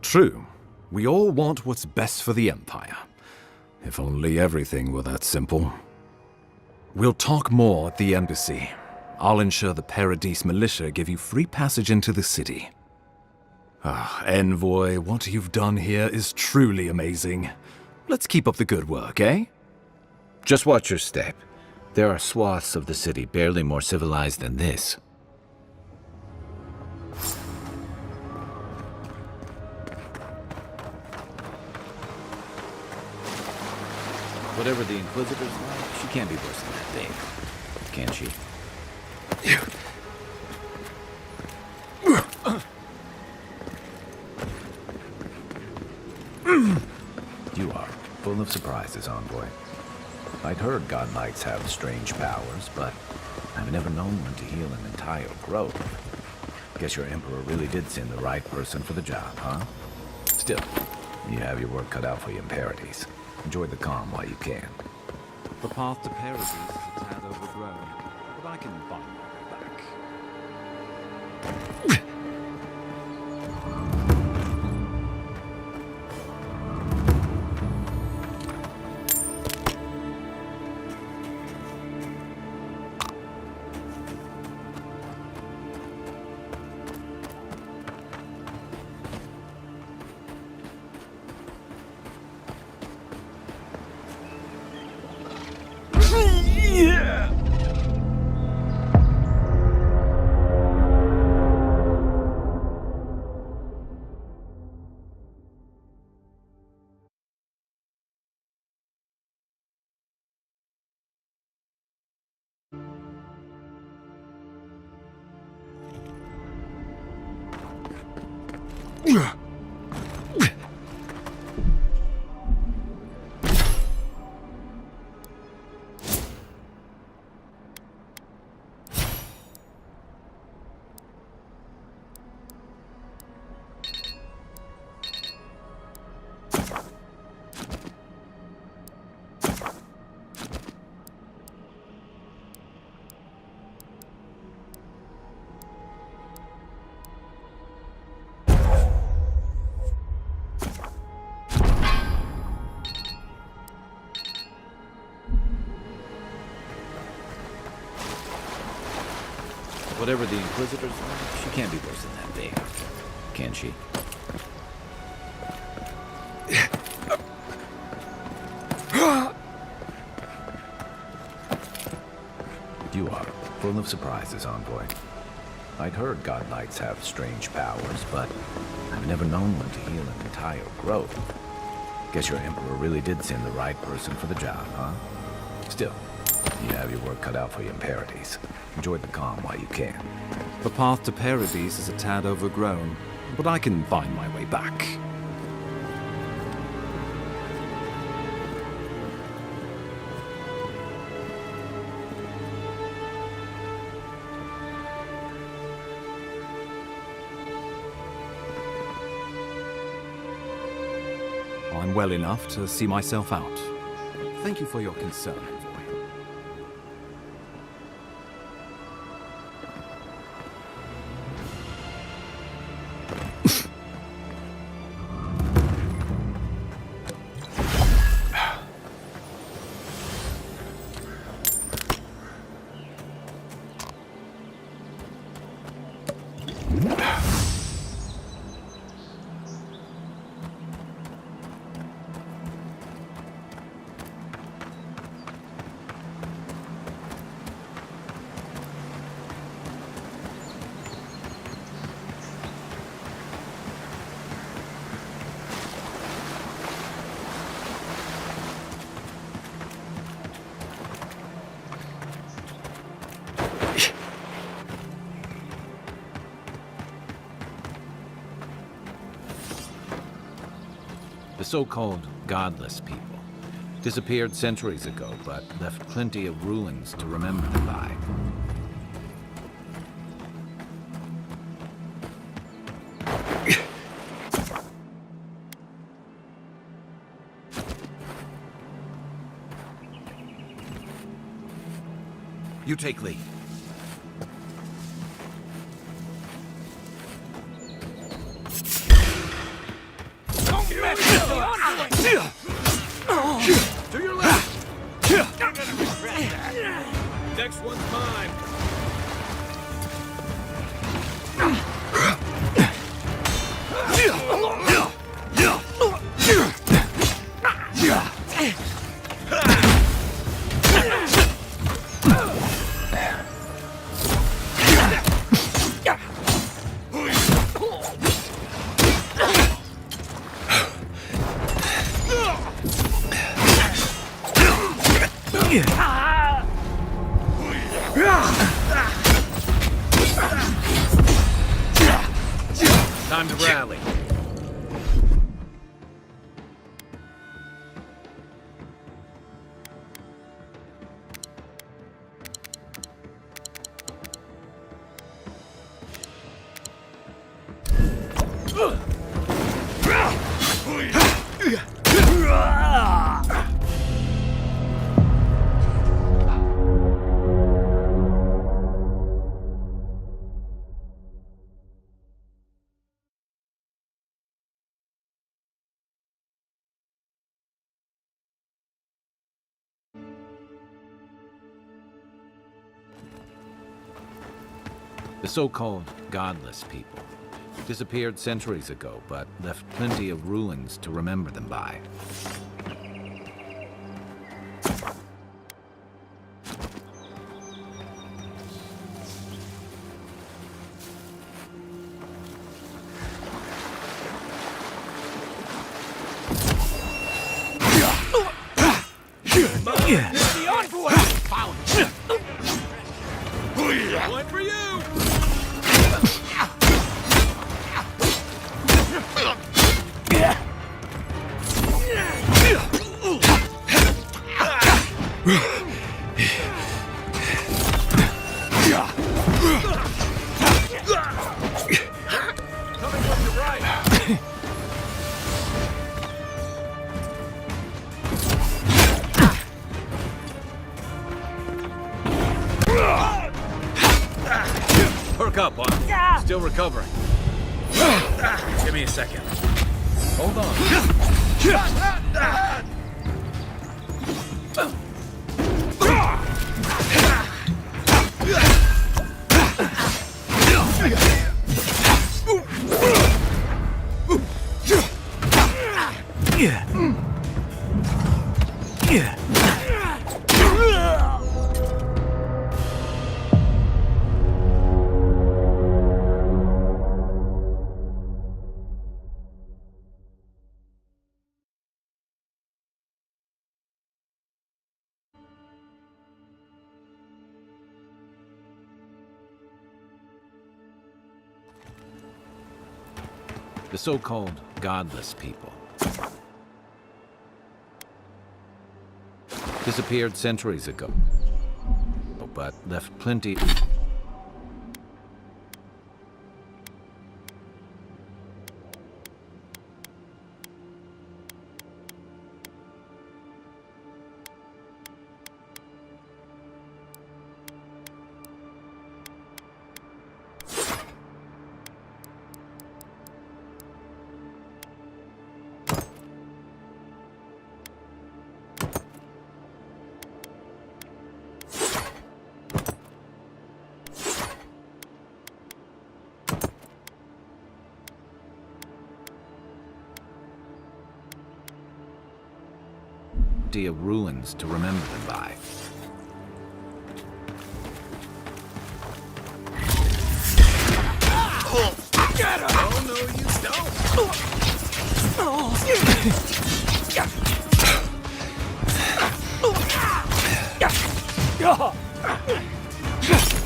True. We all want what's best for the Empire. If only everything were that simple. We'll talk more at the embassy. I'll ensure the Paradise militia give you free passage into the city. Envoy, what you've done here is truly amazing. Let's keep up the good work, eh? Just watch your step. There are swaths of the city barely more civilized than this. Whatever the Inquisitor's like, she can't be worse than that thing. Can she? You are full of surprises, envoy. I'd heard God Knights have strange powers, but I've never known one to heal an entire grove. Guess your Emperor really did send the right person for the job, huh? Still, you have your work cut out for you in Paradise. Enjoy the calm while you can. The path to Paradise is a tad overgrown, but I can find my way back. Whatever the Inquisitor's like, she can't be worse than that thing. Can she? You are full of surprises, envoy. I'd heard God Knights have strange powers, but I've never known one to heal an entire grove. Guess your Emperor really did send the right person for the job, huh? Still, you have your work cut out for you in Paradise. Enjoy the calm while you can. The path to Paradise is a tad overgrown, but I can find my way back. I'm well enough to see myself out. Thank you for your concern, envoy. The so-called godless people disappeared centuries ago, but left plenty of ruins to remember them by. You take lead. To your left! You're gonna regret that. Next one's mine. Time to rally. The so-called godless people disappeared centuries ago, but left plenty of ruins to remember them by. The envoy! Found it! One for you! Coming from your right! Perk up, Arm. Still recovering. Give me a second. Hold on. The so-called godless people disappeared centuries ago, but left plenty. Of ruins to remember them by. Get her! Oh, no, you don't!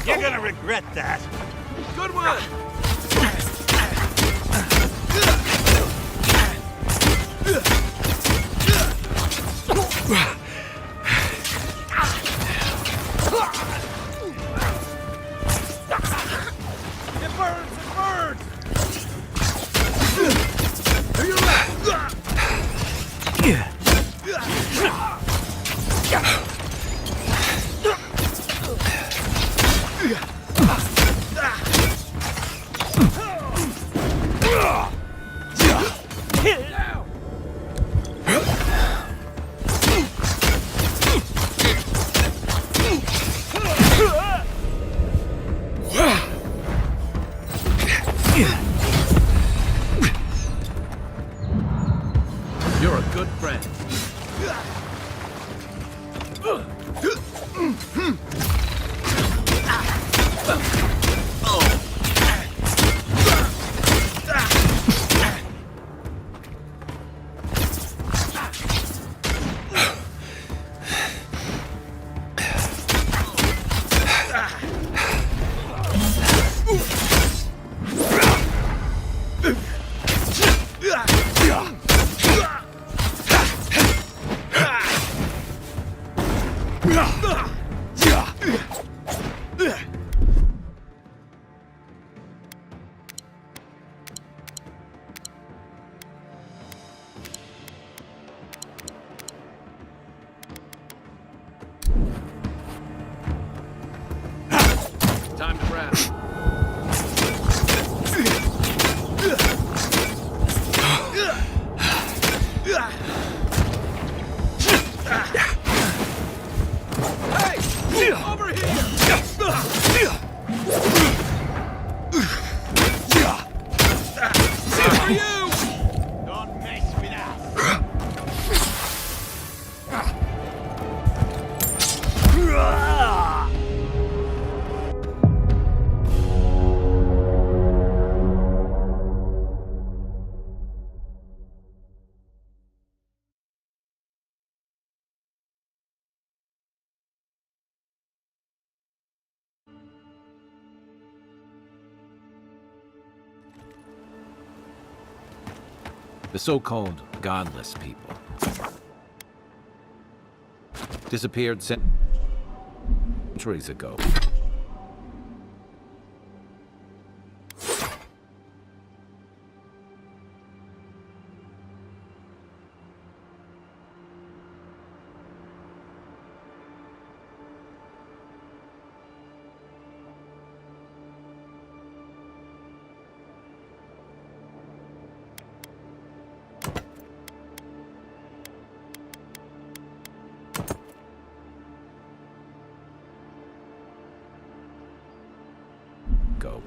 You're gonna regret that. Good one! It burns! It burns! To your left! The so-called godless people. Disappeared centuries ago.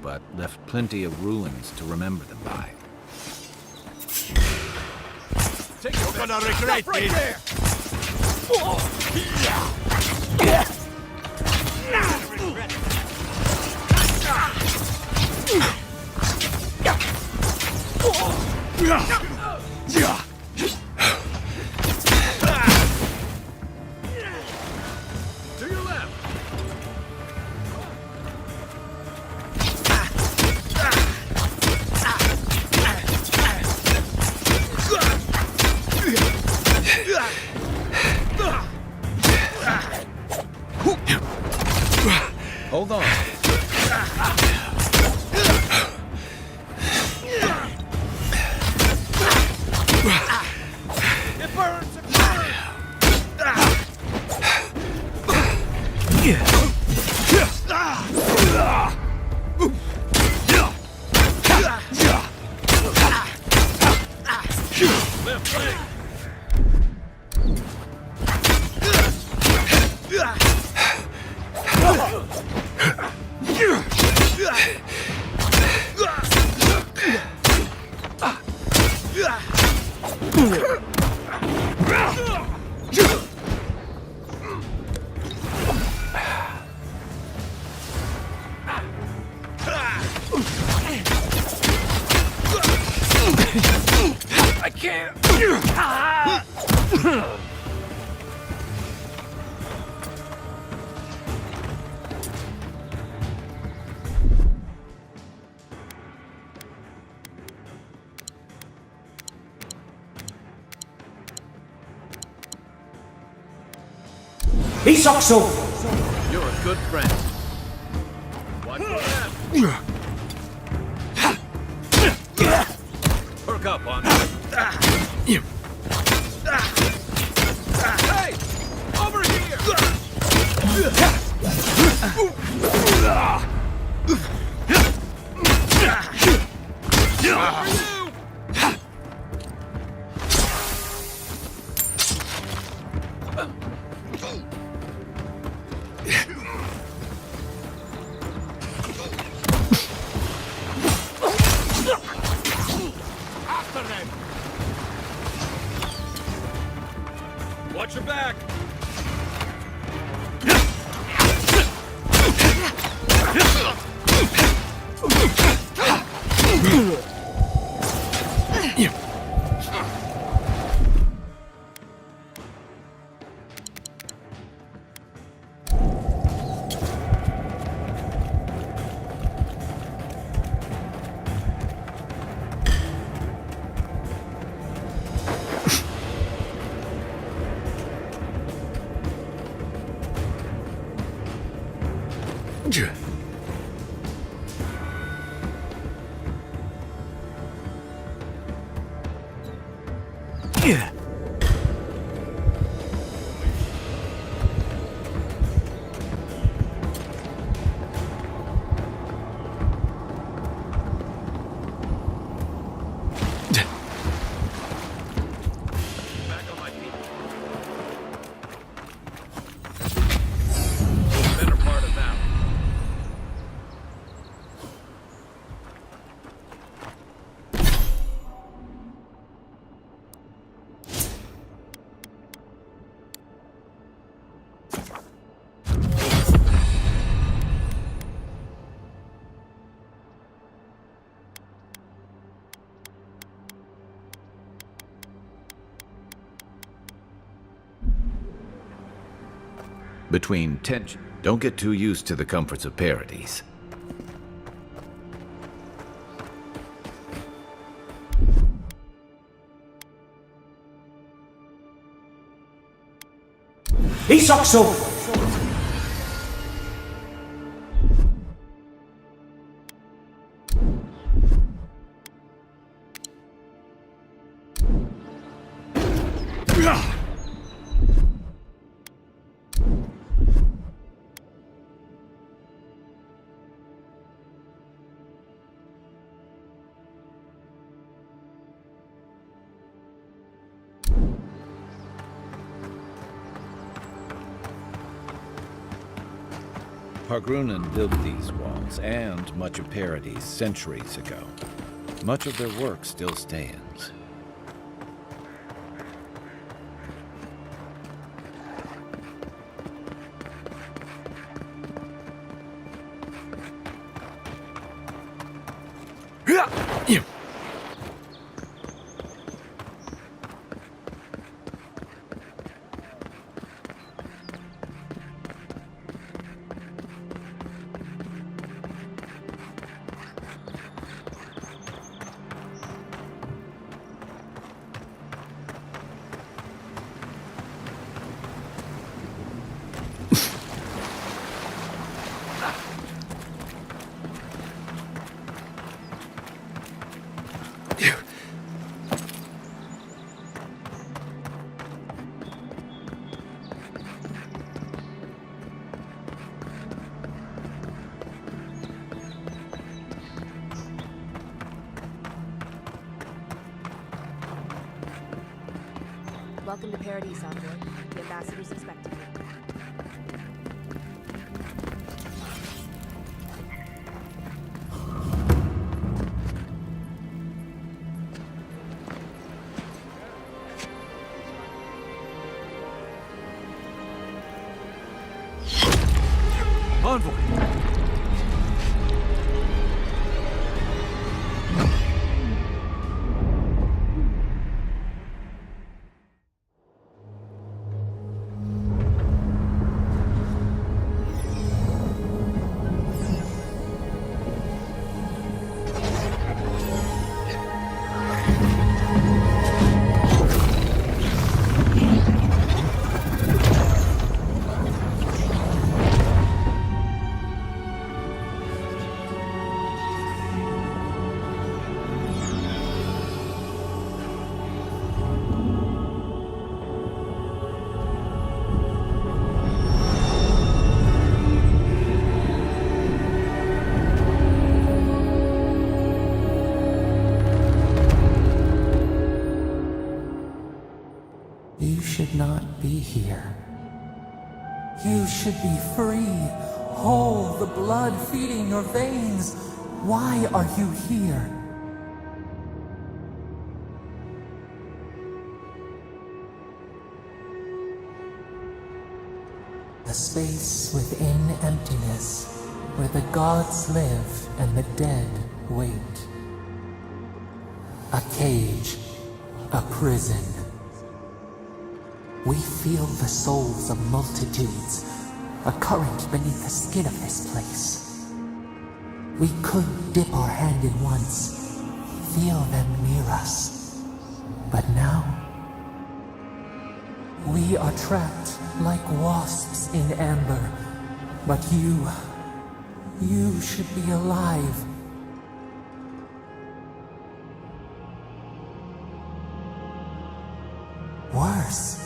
But left plenty of ruins to remember them by. You're gonna regret right there! To your left! Hold on. It burns! It burns! Left leg! I can't! You're a good friend. Watch your left! Perk up on Hey! Over here! Watch your back! Back on my feet. Better part of that. Between tension. Don't get too used to the comforts of Paradise. Isokso! Pargrunan built these walls and much of Paradis centuries ago. Much of their work still stands. Welcome to Paradis, Envoy. The ambassador's expecting you. Envoy! You should not be here. You should be free, whole, the blood feeding your veins. Why are you here? A space within emptiness, where the gods live and the dead wait. A cage, a prison. We feel the souls of multitudes, a current beneath the skin of this place. We could dip our hand in once, feel them near us. But now, we are trapped like wasps in amber. But you should be alive. Worse.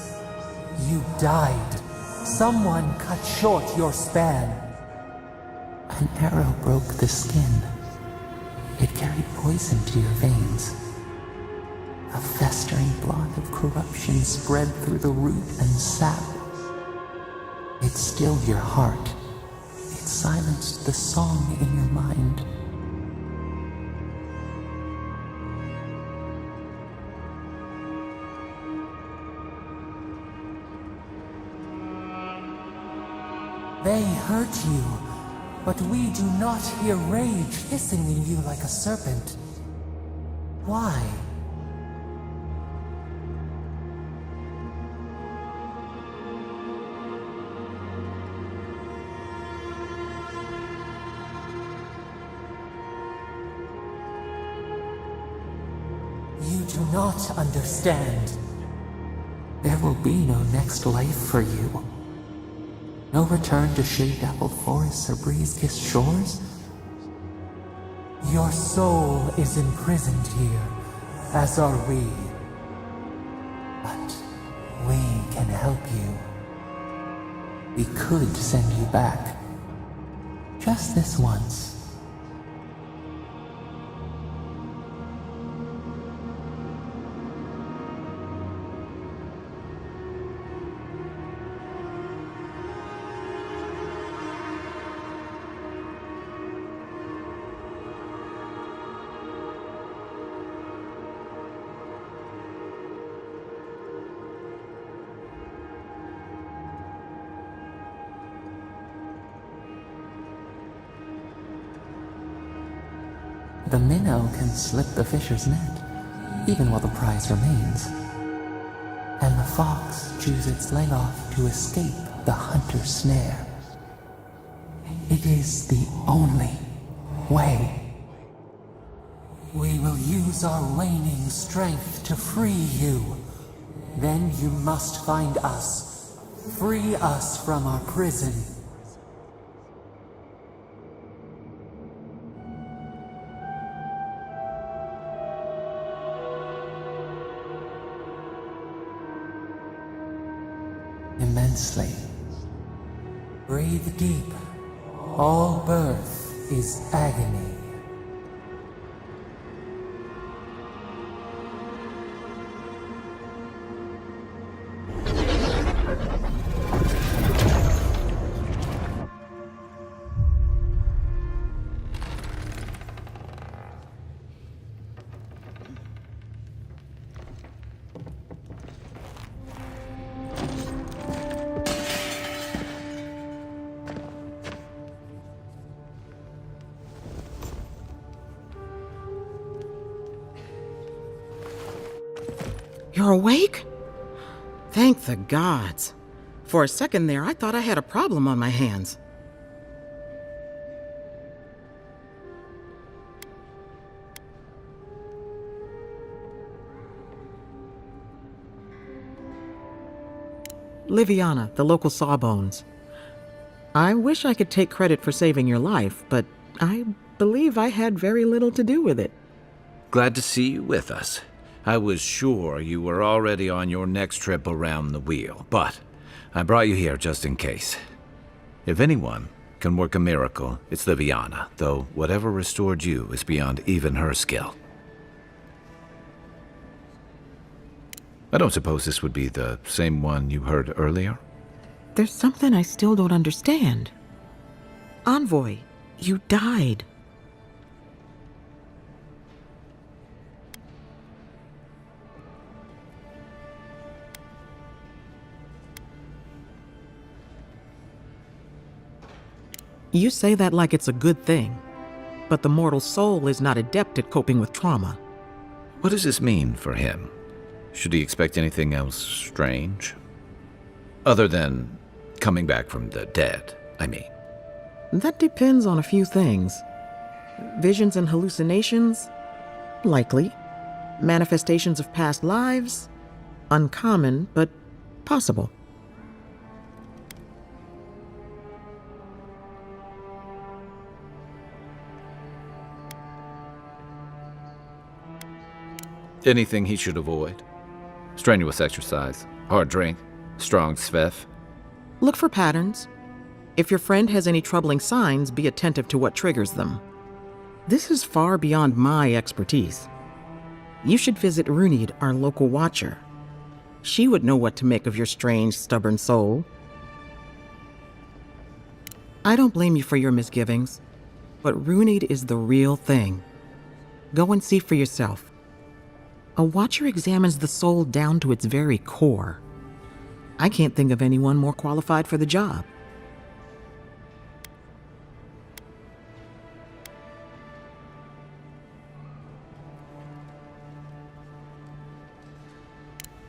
You died. Someone cut short your span. An arrow broke the skin. It carried poison to your veins. A festering blot of corruption spread through the root and sap. It stilled your heart. It silenced the song in your mind. They hurt you, but we do not hear rage hissing in you like a serpent. Why? You do not understand. There will be no next life for you. No return to shade-dappled forests or breeze-kissed shores? Your soul is imprisoned here, as are we. But we can help you. We could send you back. Just this once. The minnow can slip the fisher's net, even while the prize remains. And the fox chews its leg off to escape the hunter's snare. It is the only way. We will use our waning strength to free you. Then you must find us. Free us from our prison. Immensely. Breathe deep. All birth is agony. You're awake? Thank the gods. For a second there, I thought I had a problem on my hands. Liviana, the local Sawbones. I wish I could take credit for saving your life, but I believe I had very little to do with it. Glad to see you with us. I was sure you were already on your next trip around the wheel, but I brought you here just in case. If anyone can work a miracle, it's Liviana, though whatever restored you is beyond even her skill. I don't suppose this would be the same one you heard earlier? There's something I still don't understand. Envoy, you died. You say that like it's a good thing, but the mortal soul is not adept at coping with trauma. What does this mean for him? Should he expect anything else strange? Other than coming back from the dead, I mean. That depends on a few things. Visions and hallucinations? Likely. Manifestations of past lives? Uncommon, but possible. Anything he should avoid? Strenuous exercise, hard drink, strong sveff. Look for patterns. If your friend has any troubling signs, be attentive to what triggers them. This is far beyond my expertise. You should visit Runid, our local watcher. She would know what to make of your strange, stubborn soul. I don't blame you for your misgivings, but Runid is the real thing. Go and see for yourself. A watcher examines the soul down to its very core. I can't think of anyone more qualified for the job.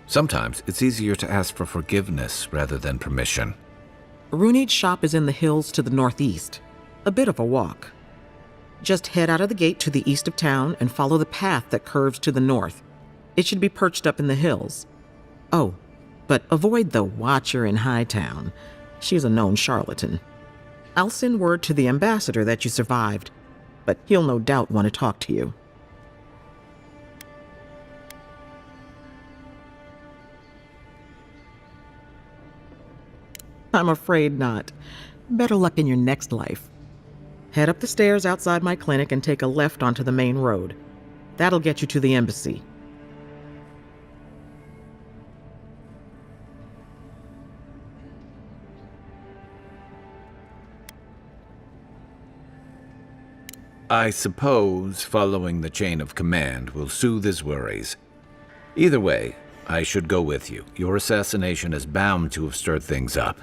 Sometimes it's easier to ask for forgiveness rather than permission. Runid's shop is in the hills to the northeast. A bit of a walk. Just head out of the gate to the east of town and follow the path that curves to the north. It should be perched up in the hills. Oh, but avoid the Watcher in Hightown. She's a known charlatan. I'll send word to the ambassador that you survived, but he'll no doubt want to talk to you. I'm afraid not. Better luck in your next life. Head up the stairs outside my clinic and take a left onto the main road. That'll get you to the embassy. I suppose following the chain of command will soothe his worries. Either way, I should go with you. Your assassination is bound to have stirred things up.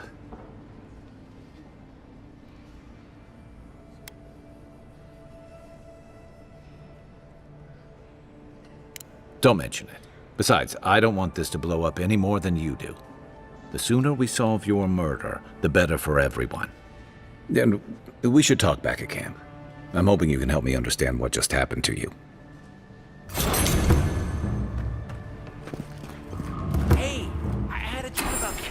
Don't mention it. Besides, I don't want this to blow up any more than you do. The sooner we solve your murder, the better for everyone. And we should talk back at camp. I'm hoping you can help me understand what just happened to you. Hey, I had a dream about this.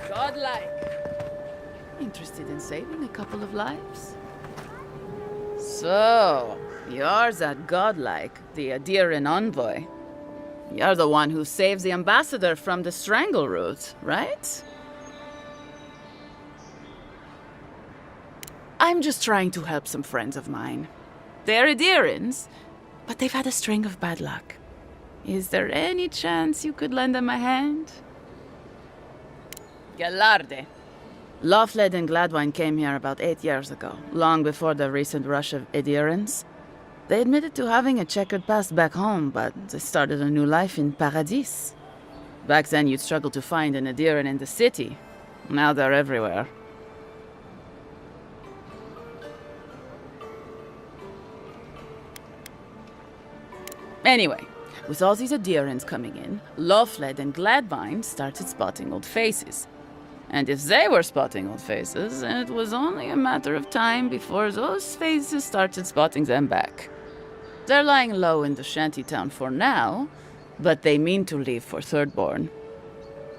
Godlike. Interested in saving a couple of lives? So, you're that godlike, the Adiran envoy. You're the one who saves the ambassador from the strangle root, right? I'm just trying to help some friends of mine. They're Adirans, but they've had a string of bad luck. Is there any chance you could lend them a hand? Galarde. Lofled and Gladwine came here about 8 years ago, long before the recent rush of Edirans. They admitted to having a checkered past back home, but they started a new life in Paradis. Back then, you'd struggle to find an Ediran in the city. Now they're everywhere. Anyway, with all these Adirans coming in, Lofled and Gladwine started spotting old faces. And if they were spotting old faces, it was only a matter of time before those faces started spotting them back. They're lying low in the shantytown for now, but they mean to leave for Thirdborn.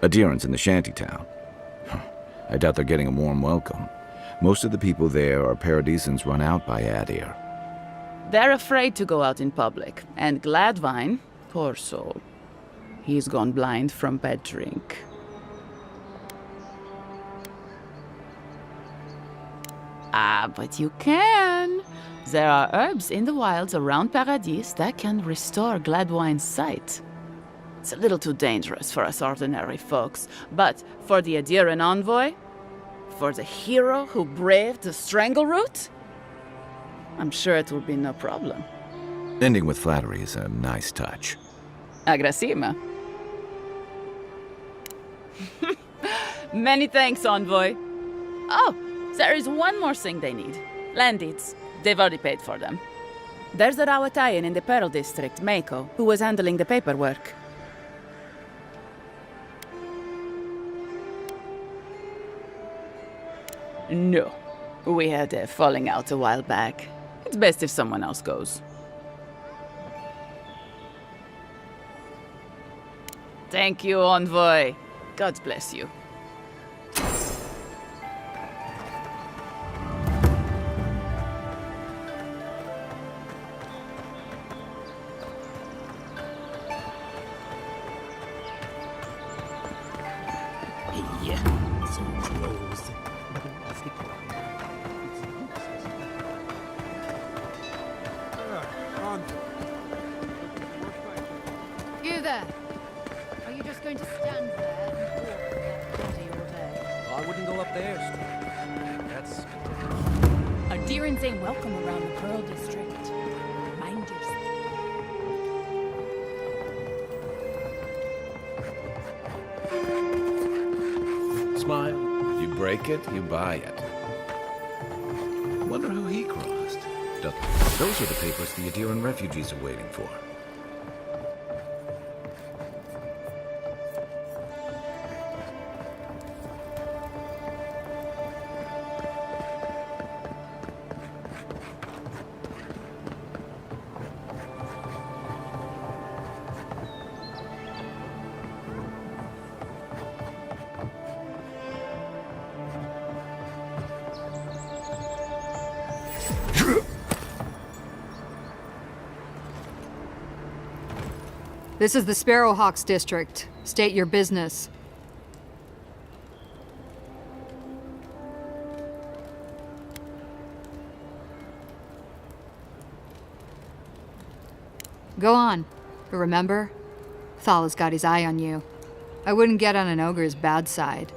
Adherents in the shantytown. I doubt they're getting a warm welcome. Most of the people there are Paradisans run out by Adir. They're afraid to go out in public, and Gladwine, poor soul, he's gone blind from bad drink. Ah, but you can. There are herbs in the wilds around Paradis that can restore Gladwine's sight. It's a little too dangerous for us ordinary folks, but for the Adiran envoy, for the hero who braved the strangle route, I'm sure it will be no problem. Ending with flattery is a nice touch. Agrasima. Many thanks, envoy. Oh, there is one more thing they need. Land deeds. They've already paid for them. There's a Rawatayan in the Pearl District, Mako, who was handling the paperwork. No. We had a falling out a while back. It's best if someone else goes. Thank you, envoy. God bless you. You there! Are you just going to stand there and walk without body all day? I wouldn't go up there. That's... Adirans ain't welcome around the Pearl District. Mind yourself. Smile. You break it, you buy it. Wonder who he crossed. Doesn't Those are the papers the Adiran refugees are waiting for. This is the Sparrowhawks district. State your business. Go on. But remember, Thala's got his eye on you. I wouldn't get on an ogre's bad side.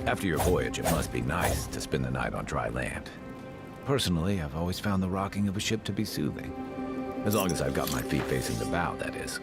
After your voyage, it must be nice to spend the night on dry land. Personally, I've always found the rocking of a ship to be soothing. As long as I've got my feet facing the bow, that is.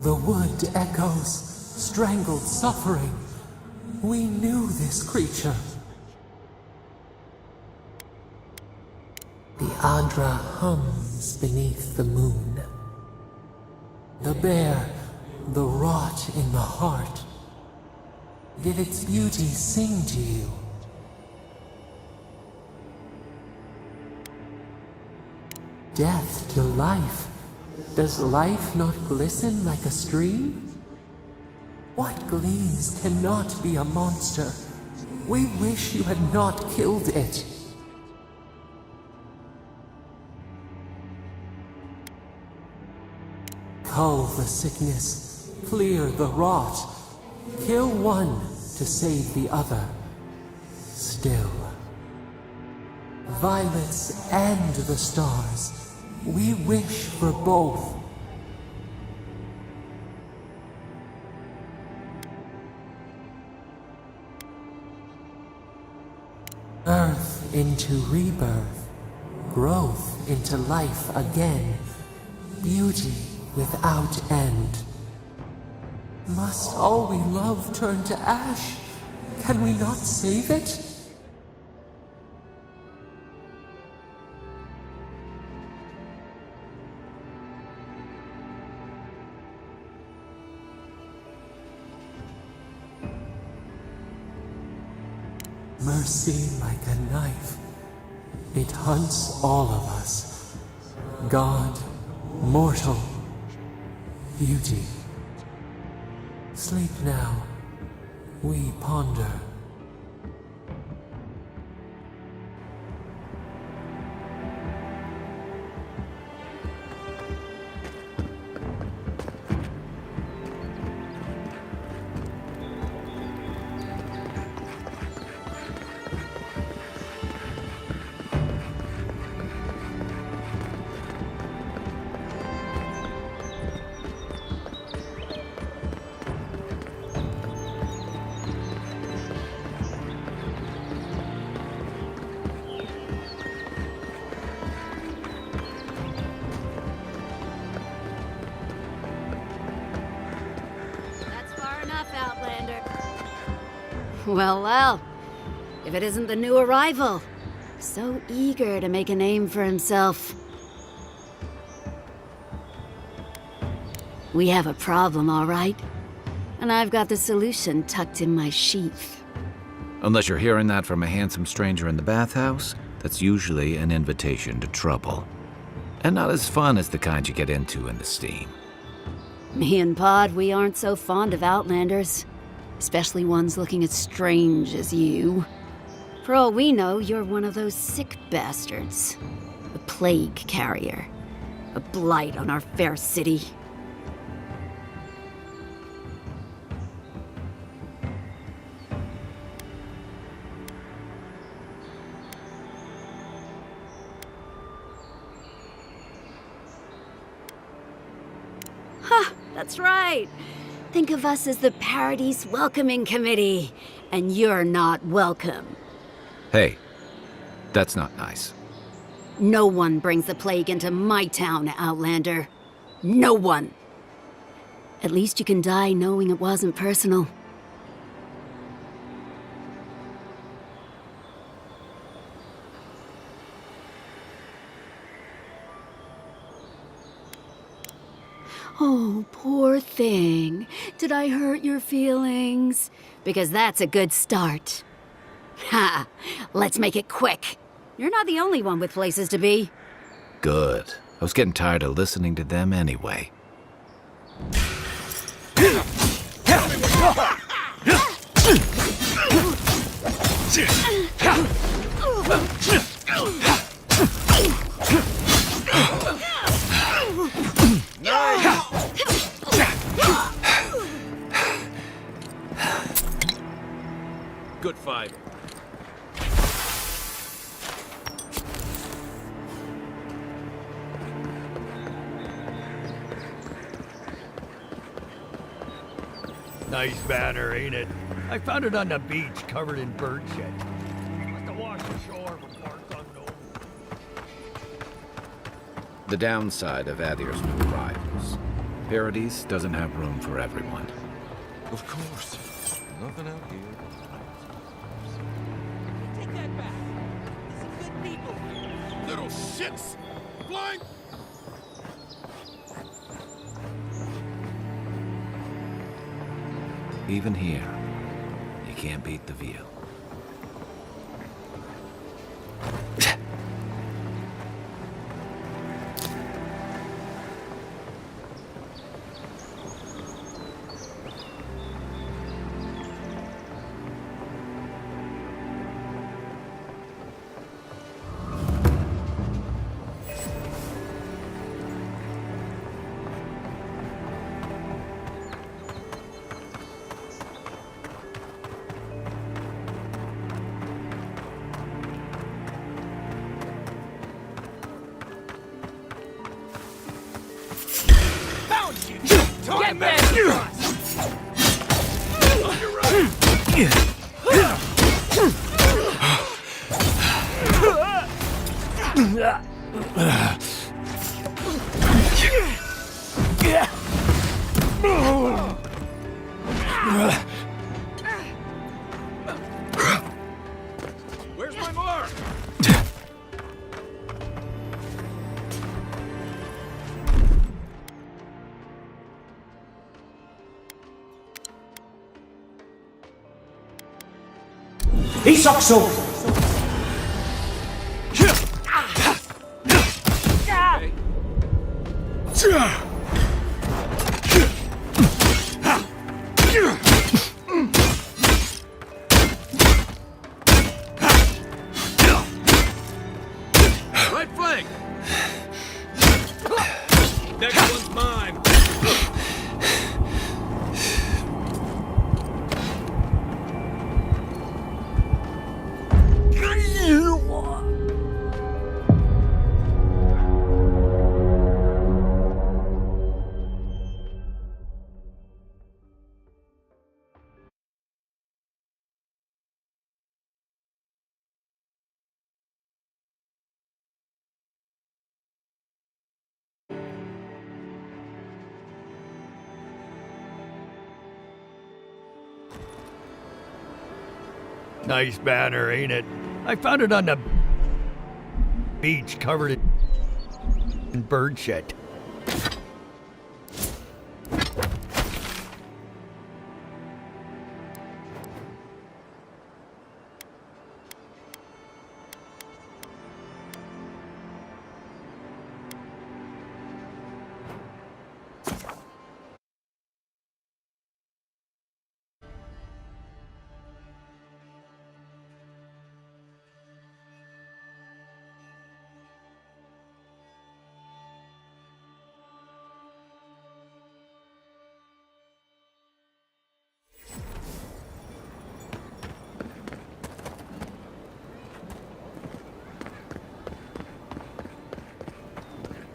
The wood echoes, strangled suffering. We knew this creature. The Adra hums beneath the moon. The bear, the rot in the heart. Did its beauty sing to you? Death to life. Does life not glisten like a stream? What gleams cannot be a monster? We wish you had not killed it. Cull the sickness, clear the rot. Kill one to save the other. Still. Violets and the stars. We wish for both. Earth into rebirth, growth into life again, beauty without end. Must all we love turn to ash? Can we not save it? Mercy like a knife. It hunts all of us. God, mortal, beauty. Sleep now. We ponder. That's far enough, Outlander. Well, well. If it isn't the new arrival. So eager to make a name for himself. We have a problem, all right? And I've got the solution tucked in my sheath. Unless you're hearing that from a handsome stranger in the bathhouse, that's usually an invitation to trouble. And not as fun as the kind you get into in the steam. Me and Pod, we aren't so fond of Outlanders. Especially ones looking as strange as you. For all we know, you're one of those sick bastards. A plague carrier. A blight on our fair city. Ha! That's right! Think of us as the Paradise Welcoming Committee, and you're not welcome. Hey, that's not nice. No one brings the plague into my town, Outlander. No one. At least you can die knowing it wasn't personal. Oh, poor thing. Did I hurt your feelings? Because that's a good start. Ha! Let's make it quick. You're not the only one with places to be. Good. I was getting tired of listening to them anyway. Good fight. Nice banner, ain't it? I found it on the beach, covered in bird shit. Must have washed ashore with parts unknown. The downside of Adier's new arrivals. Paradise doesn't have room for everyone. Of course. Nothing out here. Take that back. These are good people. Little shits! Flying! Even here, you can't beat the view. Get back! Where's my mark? Isokso! Right flank! Next one's mine! Nice banner, ain't it? I found it on the beach covered in bird shit.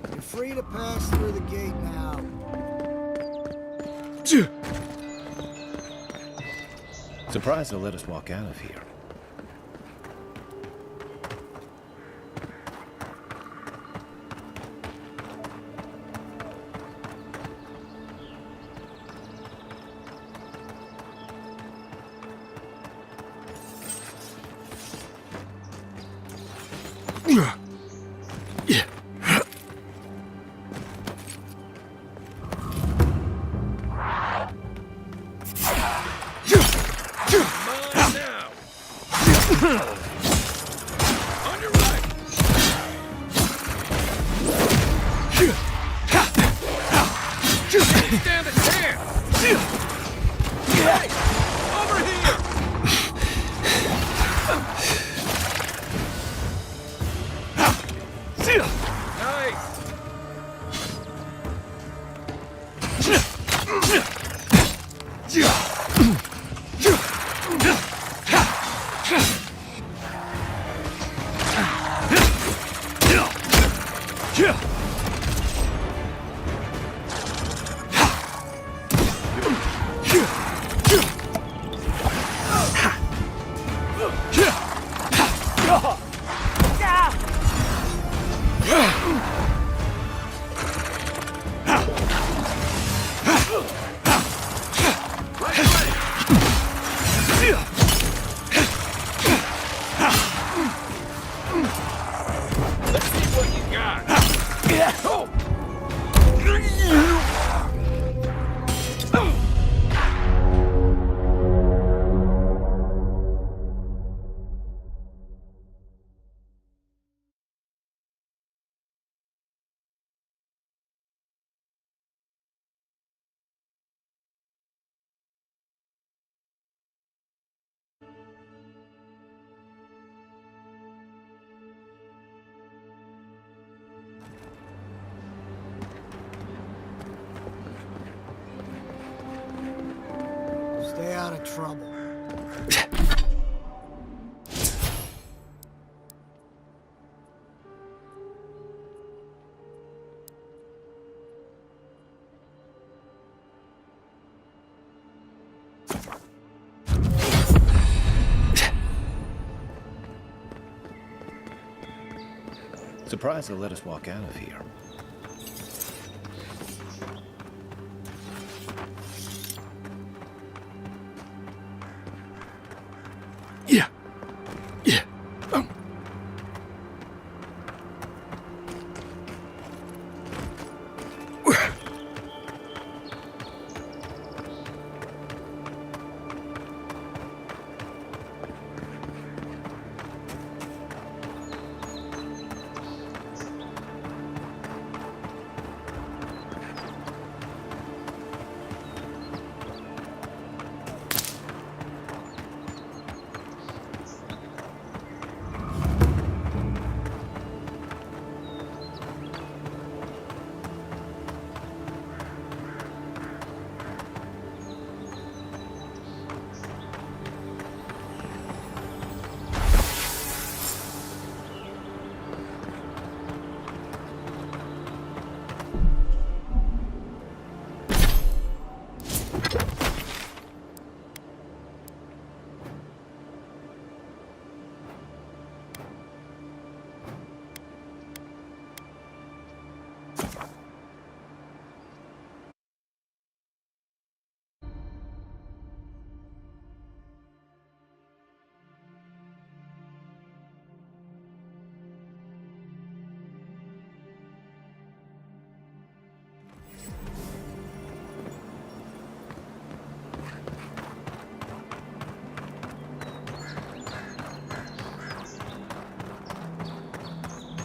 You're free to pass through the gate now. Surprised they'll let us walk out of here. Stand a chance! Hey! Over here! Nice! Let's see what you got. Oh. Stay out of trouble. Surprised they'll let us walk out of here.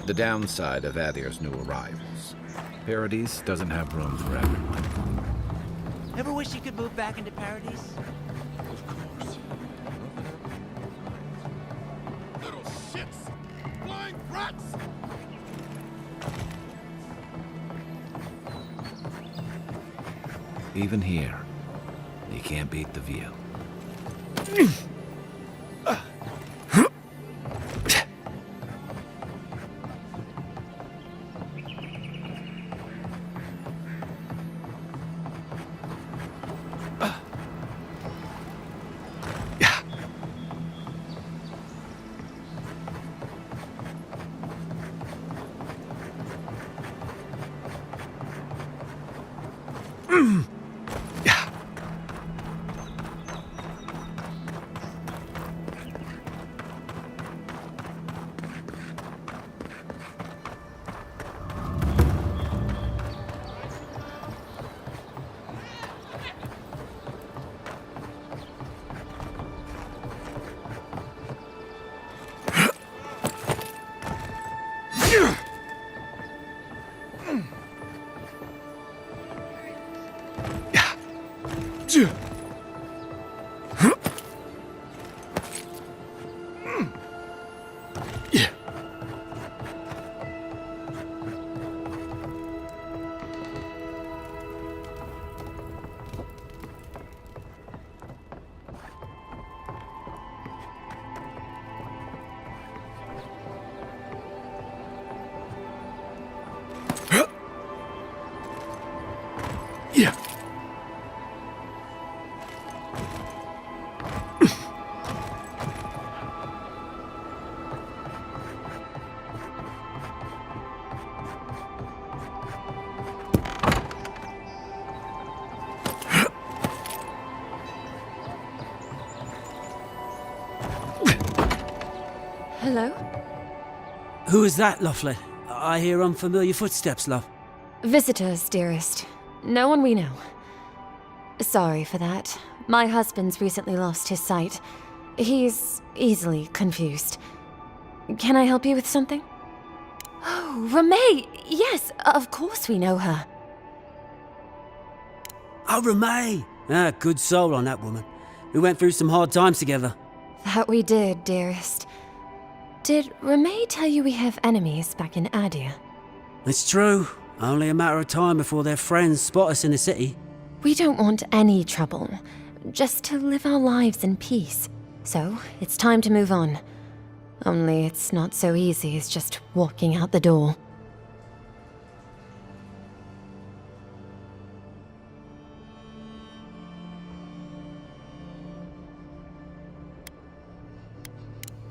The downside of Adir's new arrivals. Paradise doesn't have room for everyone. Ever wish you could move back into Paradise? Of course. Little shits! Flying rats! Even here, you can't beat the view. Hello? Who is that, Loughlin? I hear unfamiliar footsteps, love. Visitors, dearest. No one we know. Sorry for that. My husband's recently lost his sight. He's easily confused. Can I help you with something? Oh, Ramay! Yes, of course we know her. Oh, Ramay! Ah, good soul on that woman. We went through some hard times together. That we did, dearest. Did Ramay tell you we have enemies back in Adir? It's true. Only a matter of time before their friends spot us in the city. We don't want any trouble. Just to live our lives in peace. So, it's time to move on. Only it's not so easy as just walking out the door.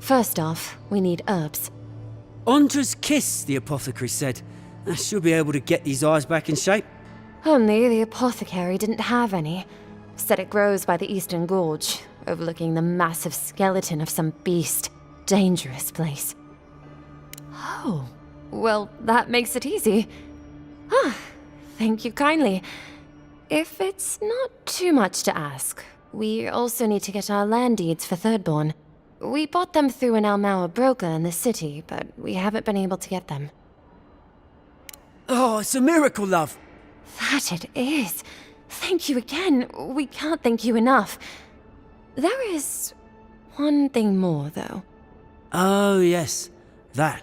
First off, we need herbs. Ondra's kiss, the apothecary said. I should be able to get these eyes back in shape. Only the apothecary didn't have any. Said it grows by the Eastern Gorge, overlooking the massive skeleton of some beast. Dangerous place. Oh, well, that makes it easy. Ah, thank you kindly. If it's not too much to ask, we also need to get our land deeds for Thirdborn. We bought them through an Almauer broker in the city, but we haven't been able to get them. Oh, it's a miracle, love. That it is. Thank you again. We can't thank you enough. There is one thing more, though. Oh, yes. That.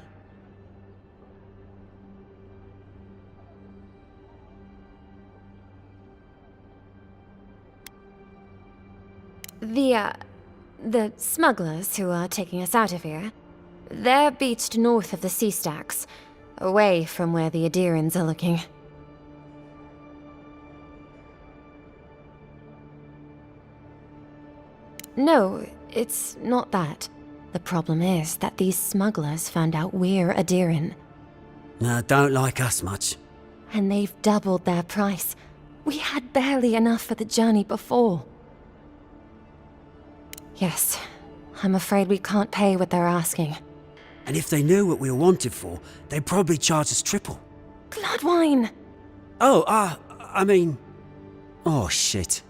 The smugglers who are taking us out of here, they're beached north of the sea stacks, away from where the Adirans are looking. No, it's not that. The problem is that these smugglers found out we're Adiran. Don't like us much. And they've doubled their price. We had barely enough for the journey before. Yes, I'm afraid we can't pay what they're asking. And if they knew what we were wanted for, they'd probably charge us triple. Bloodwine! Oh, I mean... Oh, shit.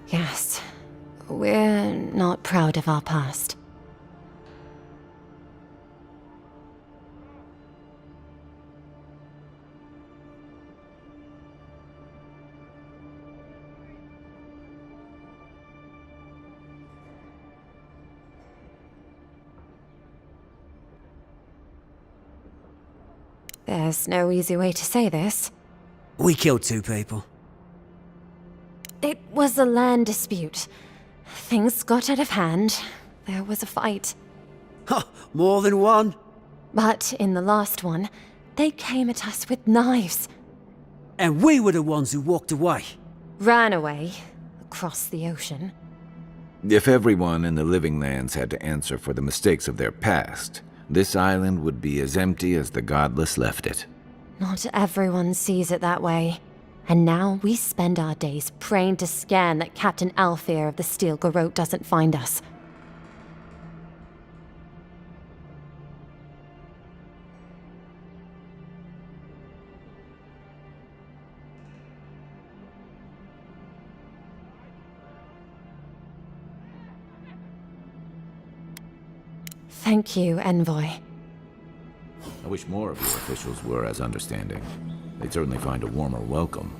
Yes, we're not proud of our past. There's no easy way to say this. We killed 2 people. It was a land dispute. Things got out of hand. There was a fight. Ha! More than one? But in the last one, they came at us with knives. And we were the ones who walked away. Ran away. Across the ocean. If everyone in the Living Lands had to answer for the mistakes of their past, this island would be as empty as the Godless left it. Not everyone sees it that way. And now we spend our days praying to Scan that Captain Alfear of the Steel Garrote doesn't find us. Thank you, Envoy. I wish more of your officials were as understanding. They'd certainly find a warmer welcome.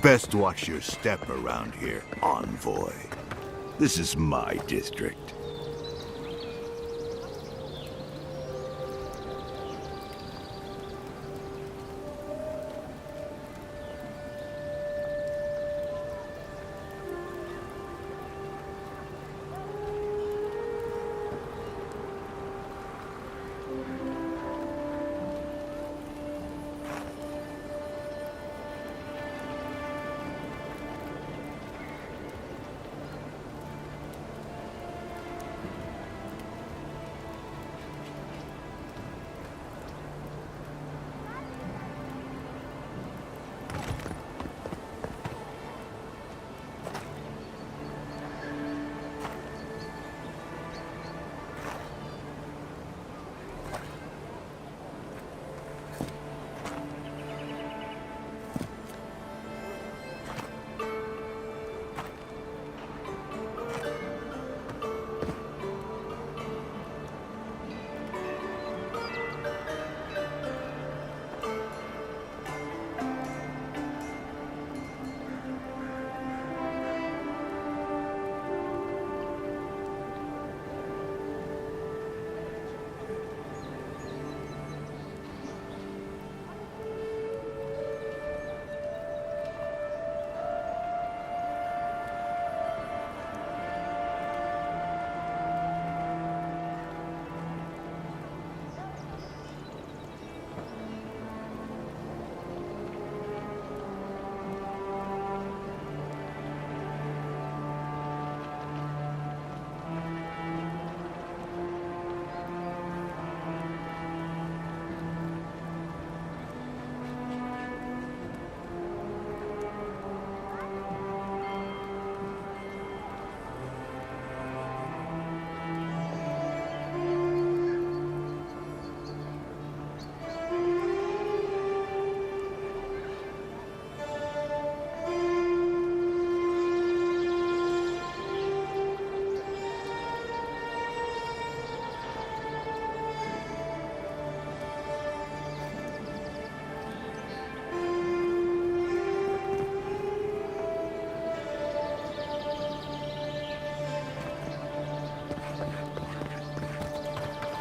Best watch your step around here, Envoy. This is my district.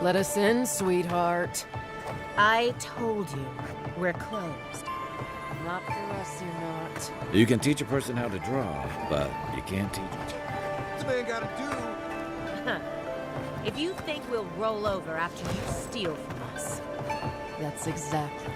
Let us in, sweetheart. I told you, we're closed. Not for us, you're not. You can teach a person how to draw, but you can't teach This man gotta do. If you think we'll roll over after you steal from us. That's exactly.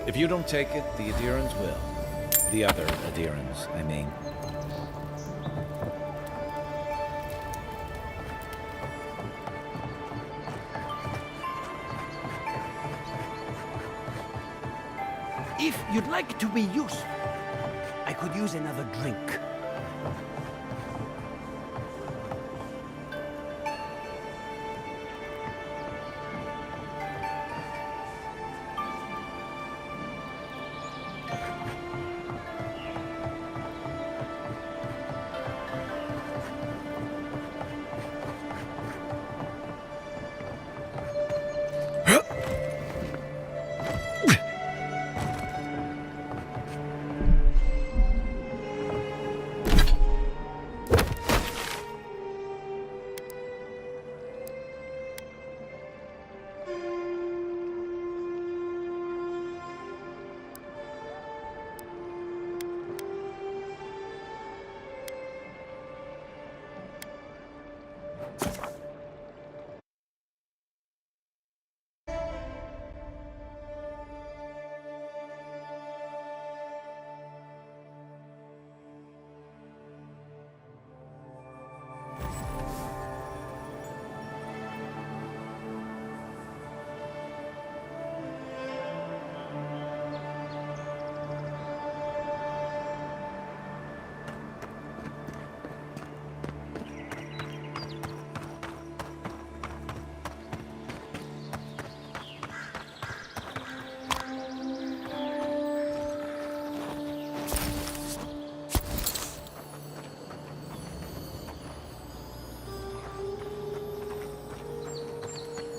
If you don't take it, the Adirans will. The other Adirans, I mean. If you'd like to be useful, I could use another drink.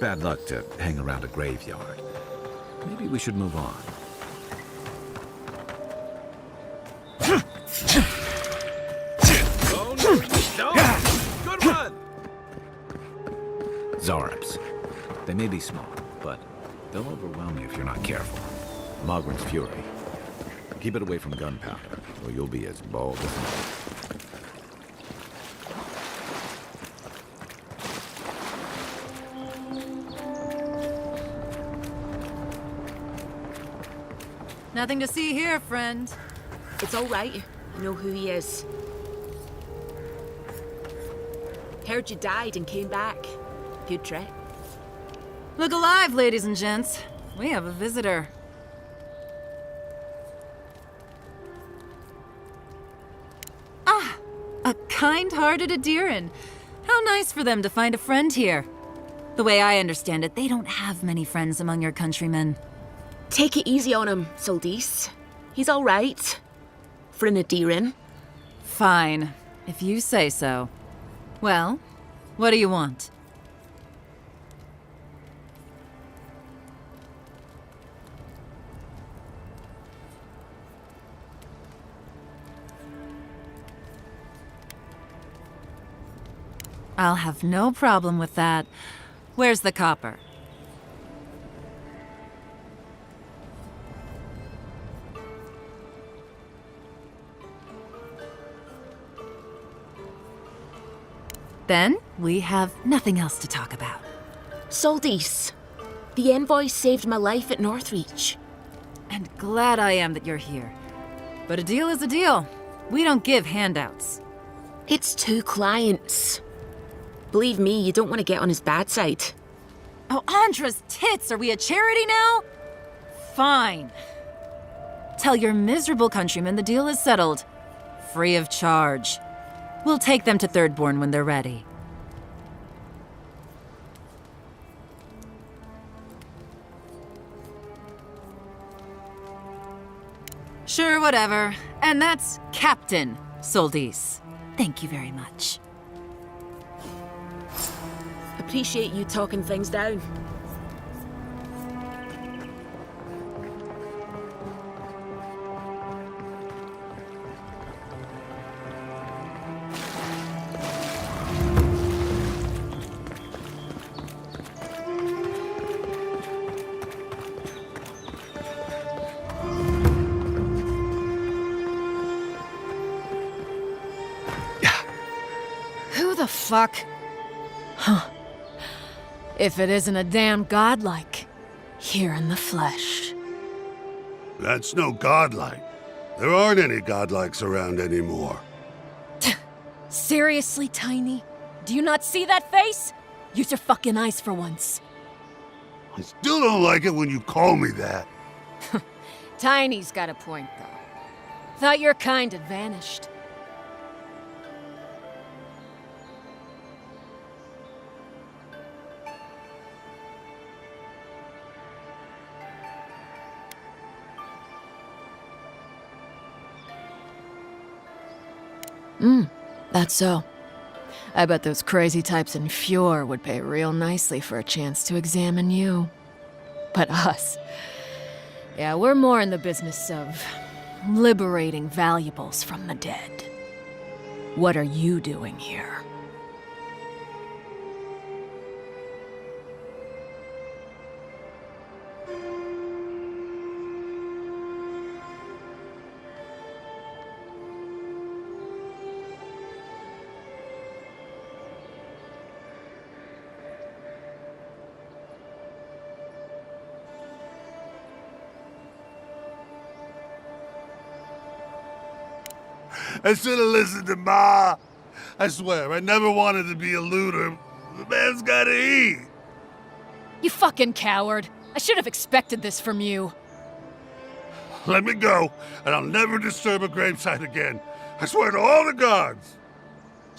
Bad luck to hang around a graveyard. Maybe we should move on. Oh, no, don't! Good run! Zarabs. They may be small, but they'll overwhelm you if you're not careful. Mogren's fury. Keep it away from gunpowder, or you'll be as bald as an oak. Nothing to see here, friend. It's all right. I know who he is. Heard you died and came back. Good trick. Look alive, ladies and gents. We have a visitor. Ah, a kind-hearted Adiran. How nice for them to find a friend here. The way I understand it, they don't have many friends among your countrymen. Take it easy on him, Soldis. He's all right. For an Adiran. Fine, if you say so. Well, what do you want? I'll have no problem with that. Where's the copper? Then, we have nothing else to talk about. Soldis, the envoy saved my life at Northreach. And glad I am that you're here. But a deal is a deal. We don't give handouts. It's 2 clients. Believe me, you don't want to get on his bad side. Oh, Andra's tits! Are we a charity now? Fine. Tell your miserable countrymen the deal is settled. Free of charge. We'll take them to Thirdborn when they're ready. Sure, whatever. And that's Captain Soldis. Thank you very much. Appreciate you talking things down. Who the fuck? Huh. If it isn't a damn godlike, here in the flesh. That's no godlike. There aren't any godlikes around anymore. Seriously, Tiny? Do you not see that face? Use your fucking eyes for once. I still don't like it when you call me that. Tiny's got a point, though. Thought your kind had vanished. That's so. I bet those crazy types in Fjord would pay real nicely for a chance to examine you. But us... yeah, we're more in the business of liberating valuables from the dead. What are you doing here? I should have listened to Ma. I swear, I never wanted to be a looter. The man's gotta eat. You fucking coward. I should have expected this from you. Let me go, and I'll never disturb a gravesite again. I swear to all the gods.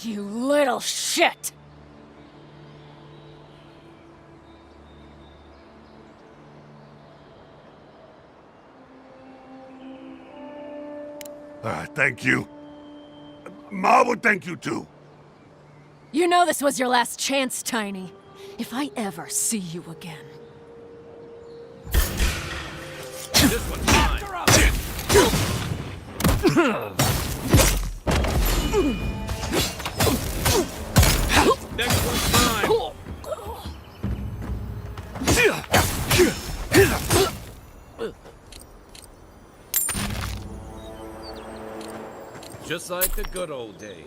You little shit! All right, thank you. Ma would thank you too. You know this was your last chance, Tiny. If I ever see you again. This one's mine. Next one's mine. Just like the good old days.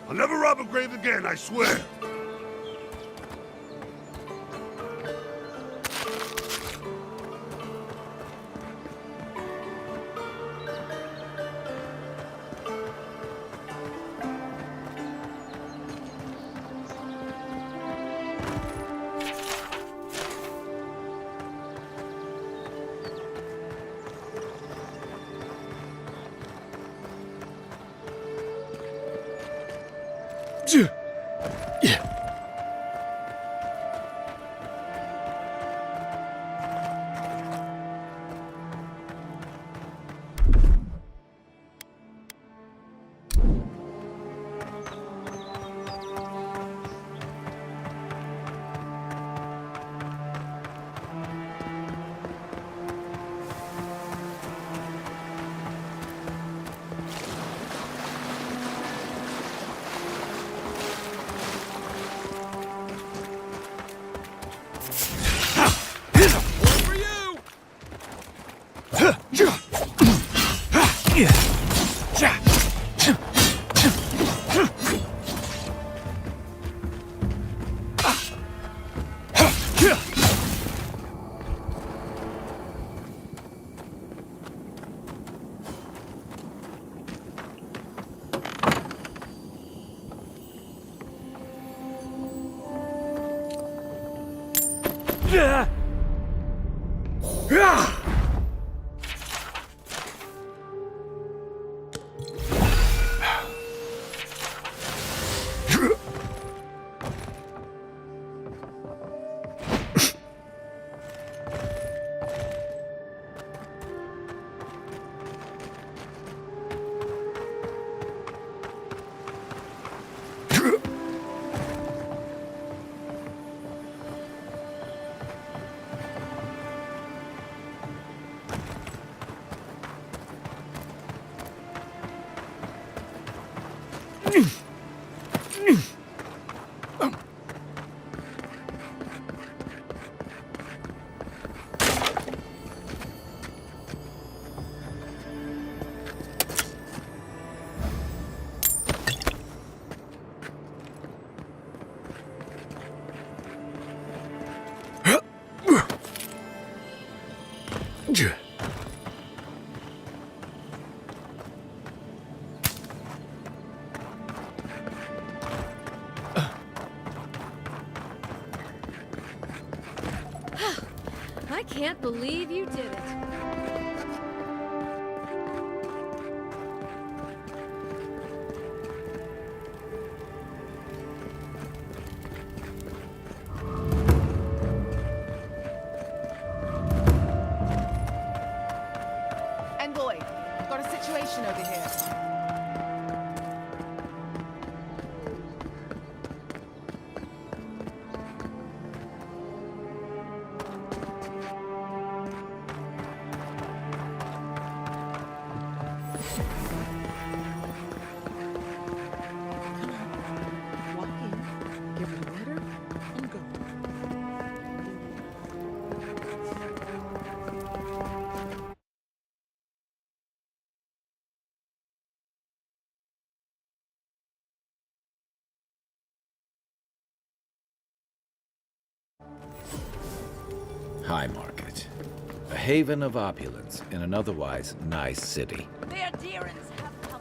I'll never rob a grave again, I swear. I can't believe you did it. Envoy, got a situation over here. High Market. A haven of opulence in an otherwise nice city. The adherents have come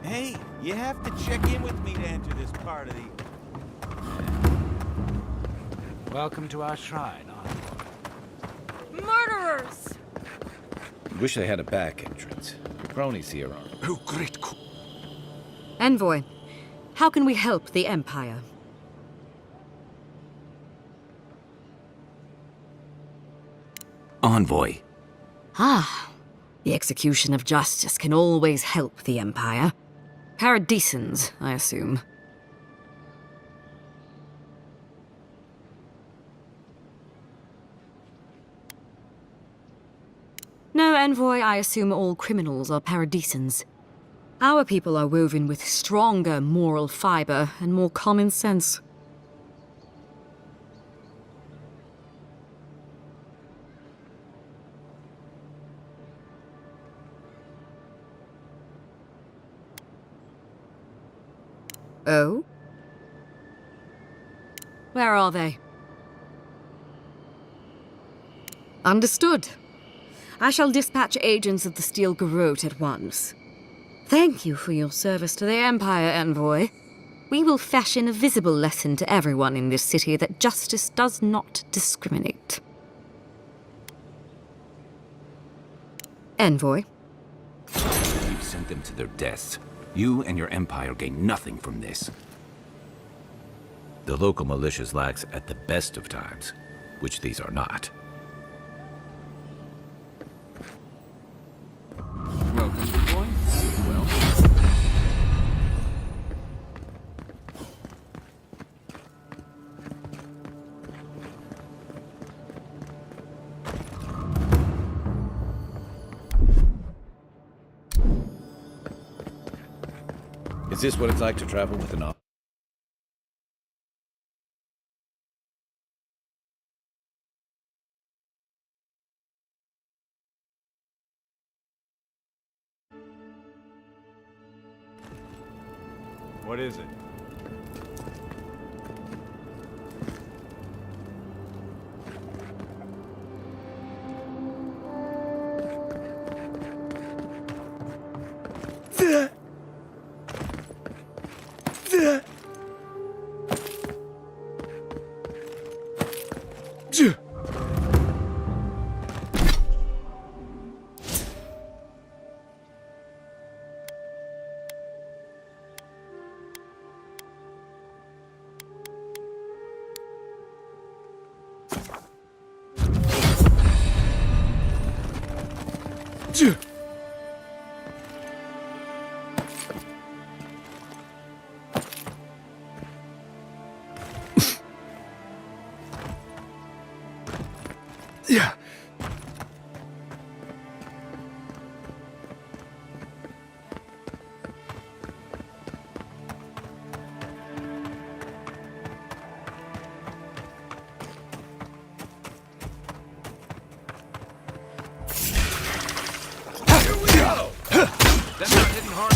Hey, you have to check in with me to enter this part of the... Welcome to our shrine, Murderers! Wish they had a back entrance. The cronies here are... Oh, great. Envoy, how can we help the Empire? Envoy. Ah, the execution of justice can always help the Empire. Paradisans, I assume. No, Envoy, I assume all criminals are Paradisans. Our people are woven with stronger moral fiber and more common sense. Oh? Where are they? Understood. I shall dispatch agents of the Steel Garrote at once. Thank you for your service to the Empire, Envoy. We will fashion a visible lesson to everyone in this city that justice does not discriminate. Envoy? You sent them to their deaths. You and your Empire gain nothing from this. The local militias lax at the best of times, which these are not. Welcome, boy. Well. Is this what it's like to travel with an op? What is it? Yeah. That's not hitting hard.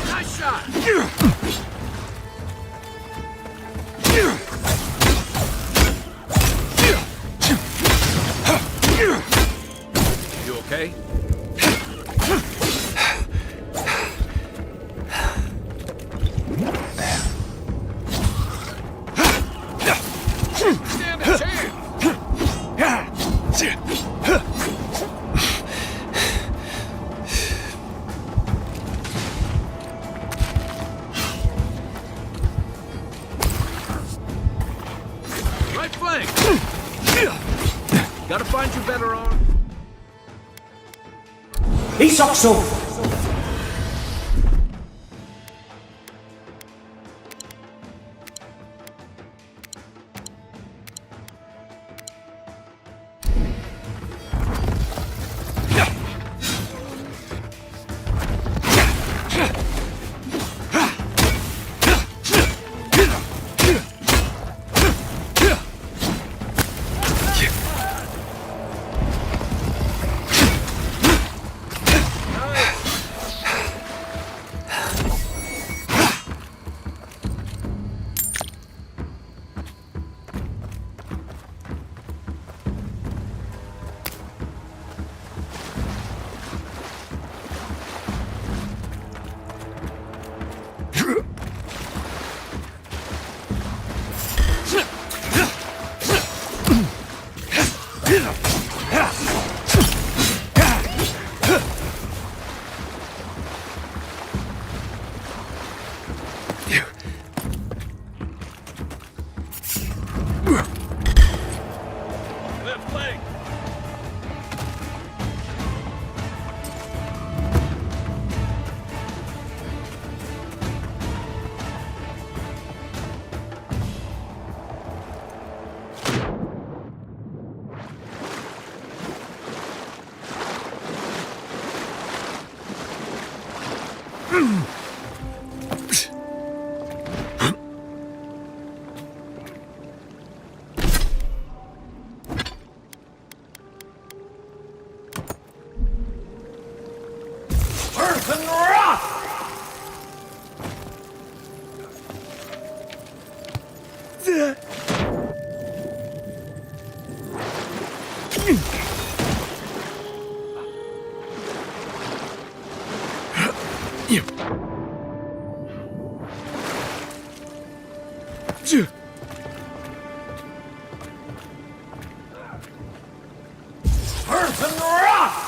Nice shot. You okay? Stand a chance. Right flank. Gotta find you better arm. Isokso! Left leg. Earth and rock! Earth and rock!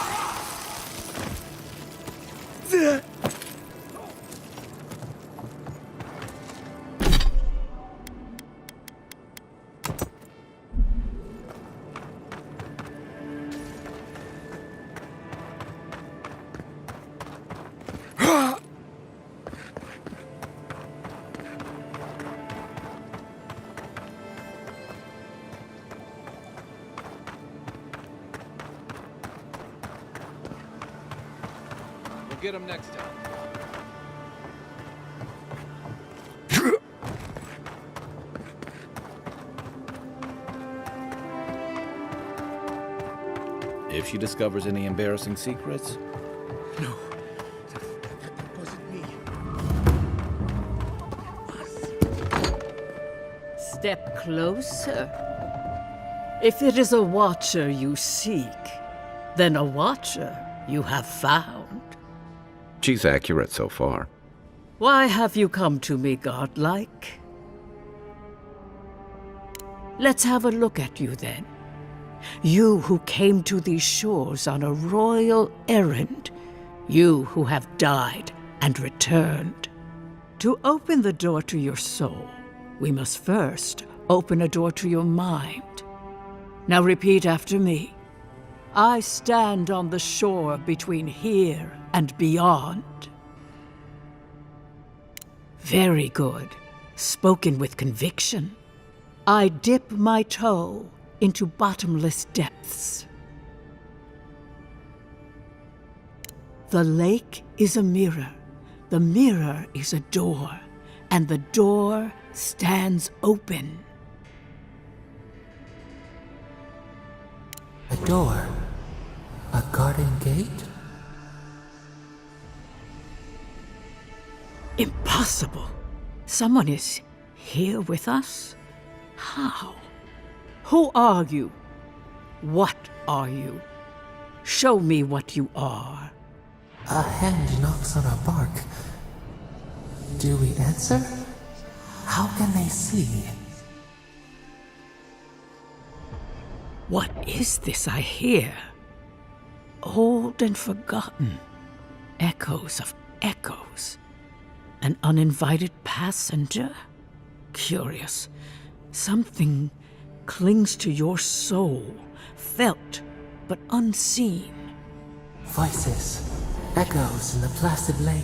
We'll get him next time. If she discovers any embarrassing secrets, No, that wasn't me. Step closer. If it is a watcher you seek, then a watcher you have found. she's accurate so far. Why have you come to me, godlike? Let's have a look at you then. You who came to these shores on a royal errand. You who have died and returned. To open the door to your soul, we must first open a door to your mind. Now repeat after me. I stand on the shore between here and beyond. Very good. Spoken with conviction. I dip my toe into bottomless depths. The lake is a mirror. The mirror is a door. And the door stands open. A door? A garden gate? Impossible. Someone is here with us? How? Who are you? What are you? Show me what you are. A hand knocks on our bark. Do we answer? How can they see? What is this I hear? Old and forgotten. Echoes of echoes. An uninvited passenger? Curious. Something clings to your soul, felt but unseen. Voices, echoes in the placid lake.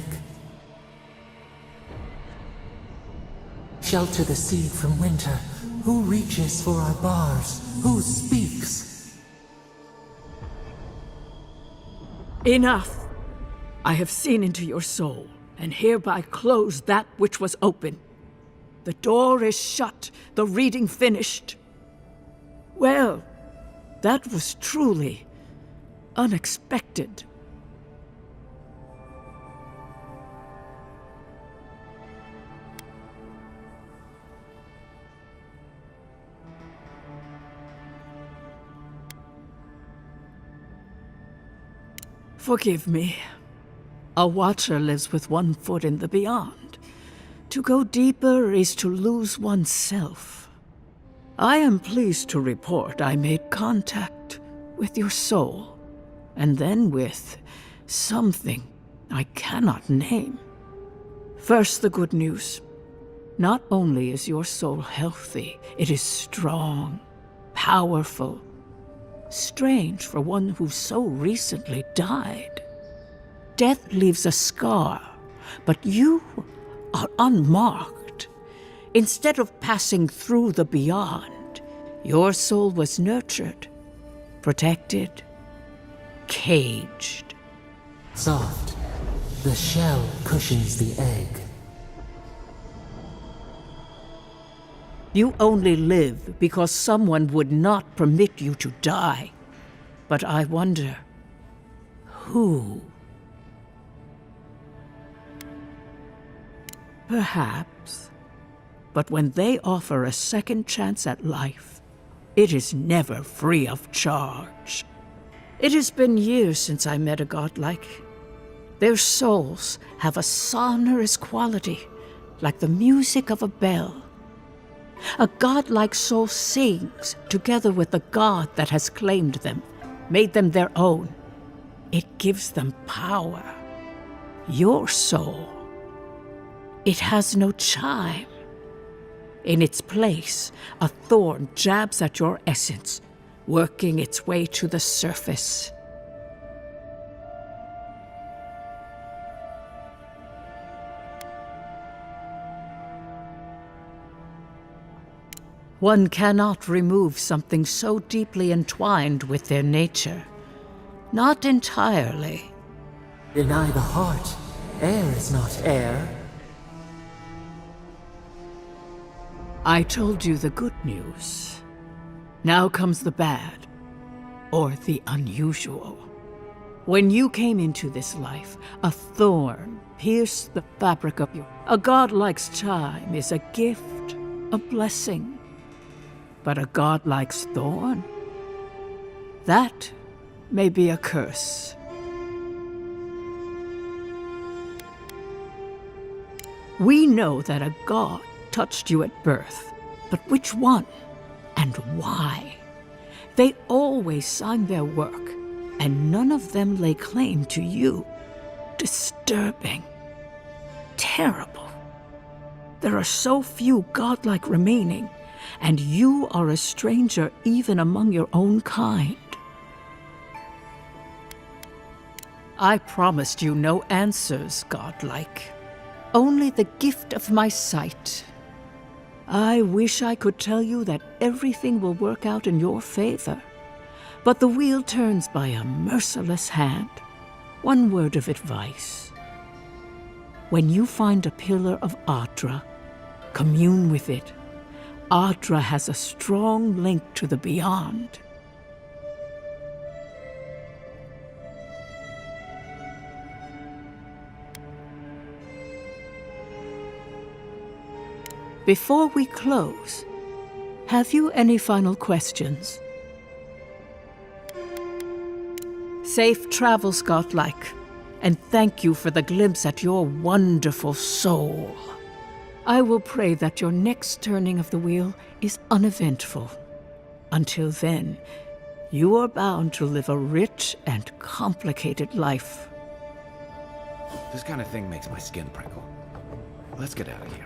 Shelter the seed from winter. Who reaches for our bars? Who speaks? Enough! I have seen into your soul, and hereby close that which was open. The door is shut, the reading finished. Well, that was truly unexpected. Forgive me. A watcher lives with one foot in the beyond. To go deeper is to lose oneself. I am pleased to report I made contact with your soul, and then with something I cannot name. First, the good news. Not only is your soul healthy, it is strong, powerful. Strange for one who so recently died. Death leaves a scar, but you are unmarked. Instead of passing through the beyond, your soul was nurtured, protected, caged. Soft. The shell cushions the egg. You only live because someone would not permit you to die. But I wonder, who? Perhaps. But when they offer a second chance at life, it is never free of charge. It has been years since I met a godlike. Their souls have a sonorous quality, like the music of a bell. A godlike soul sings together with the god that has claimed them, made them their own. It gives them power. Your soul, it has no chime. In its place, a thorn jabs at your essence, working its way to the surface. One cannot remove something so deeply entwined with their nature. Not entirely. Deny the heart. Air is not air. I told you the good news. Now comes the bad, or the unusual. When you came into this life, a thorn pierced the fabric of you. A godlike's chime is a gift, a blessing. But a godlike's thorn? That may be a curse. We know that a god touched you at birth, but which one and why? They all always signed their work, and none of them lay claim to you. Disturbing. Terrible. There are so few godlike remaining, and you are a stranger even among your own kind. I promised you no answers, godlike. Only the gift of my sight. I wish I could tell you that everything will work out in your favor. But the wheel turns by a merciless hand. One word of advice. When you find a pillar of Ardra, commune with it. Ardra has a strong link to the beyond. Before we close, have you any final questions? Safe travels, godlike, and thank you for the glimpse at your wonderful soul. I will pray that your next turning of the wheel is uneventful. Until then, you are bound to live a rich and complicated life. This kind of thing makes my skin prickle. Let's get out of here.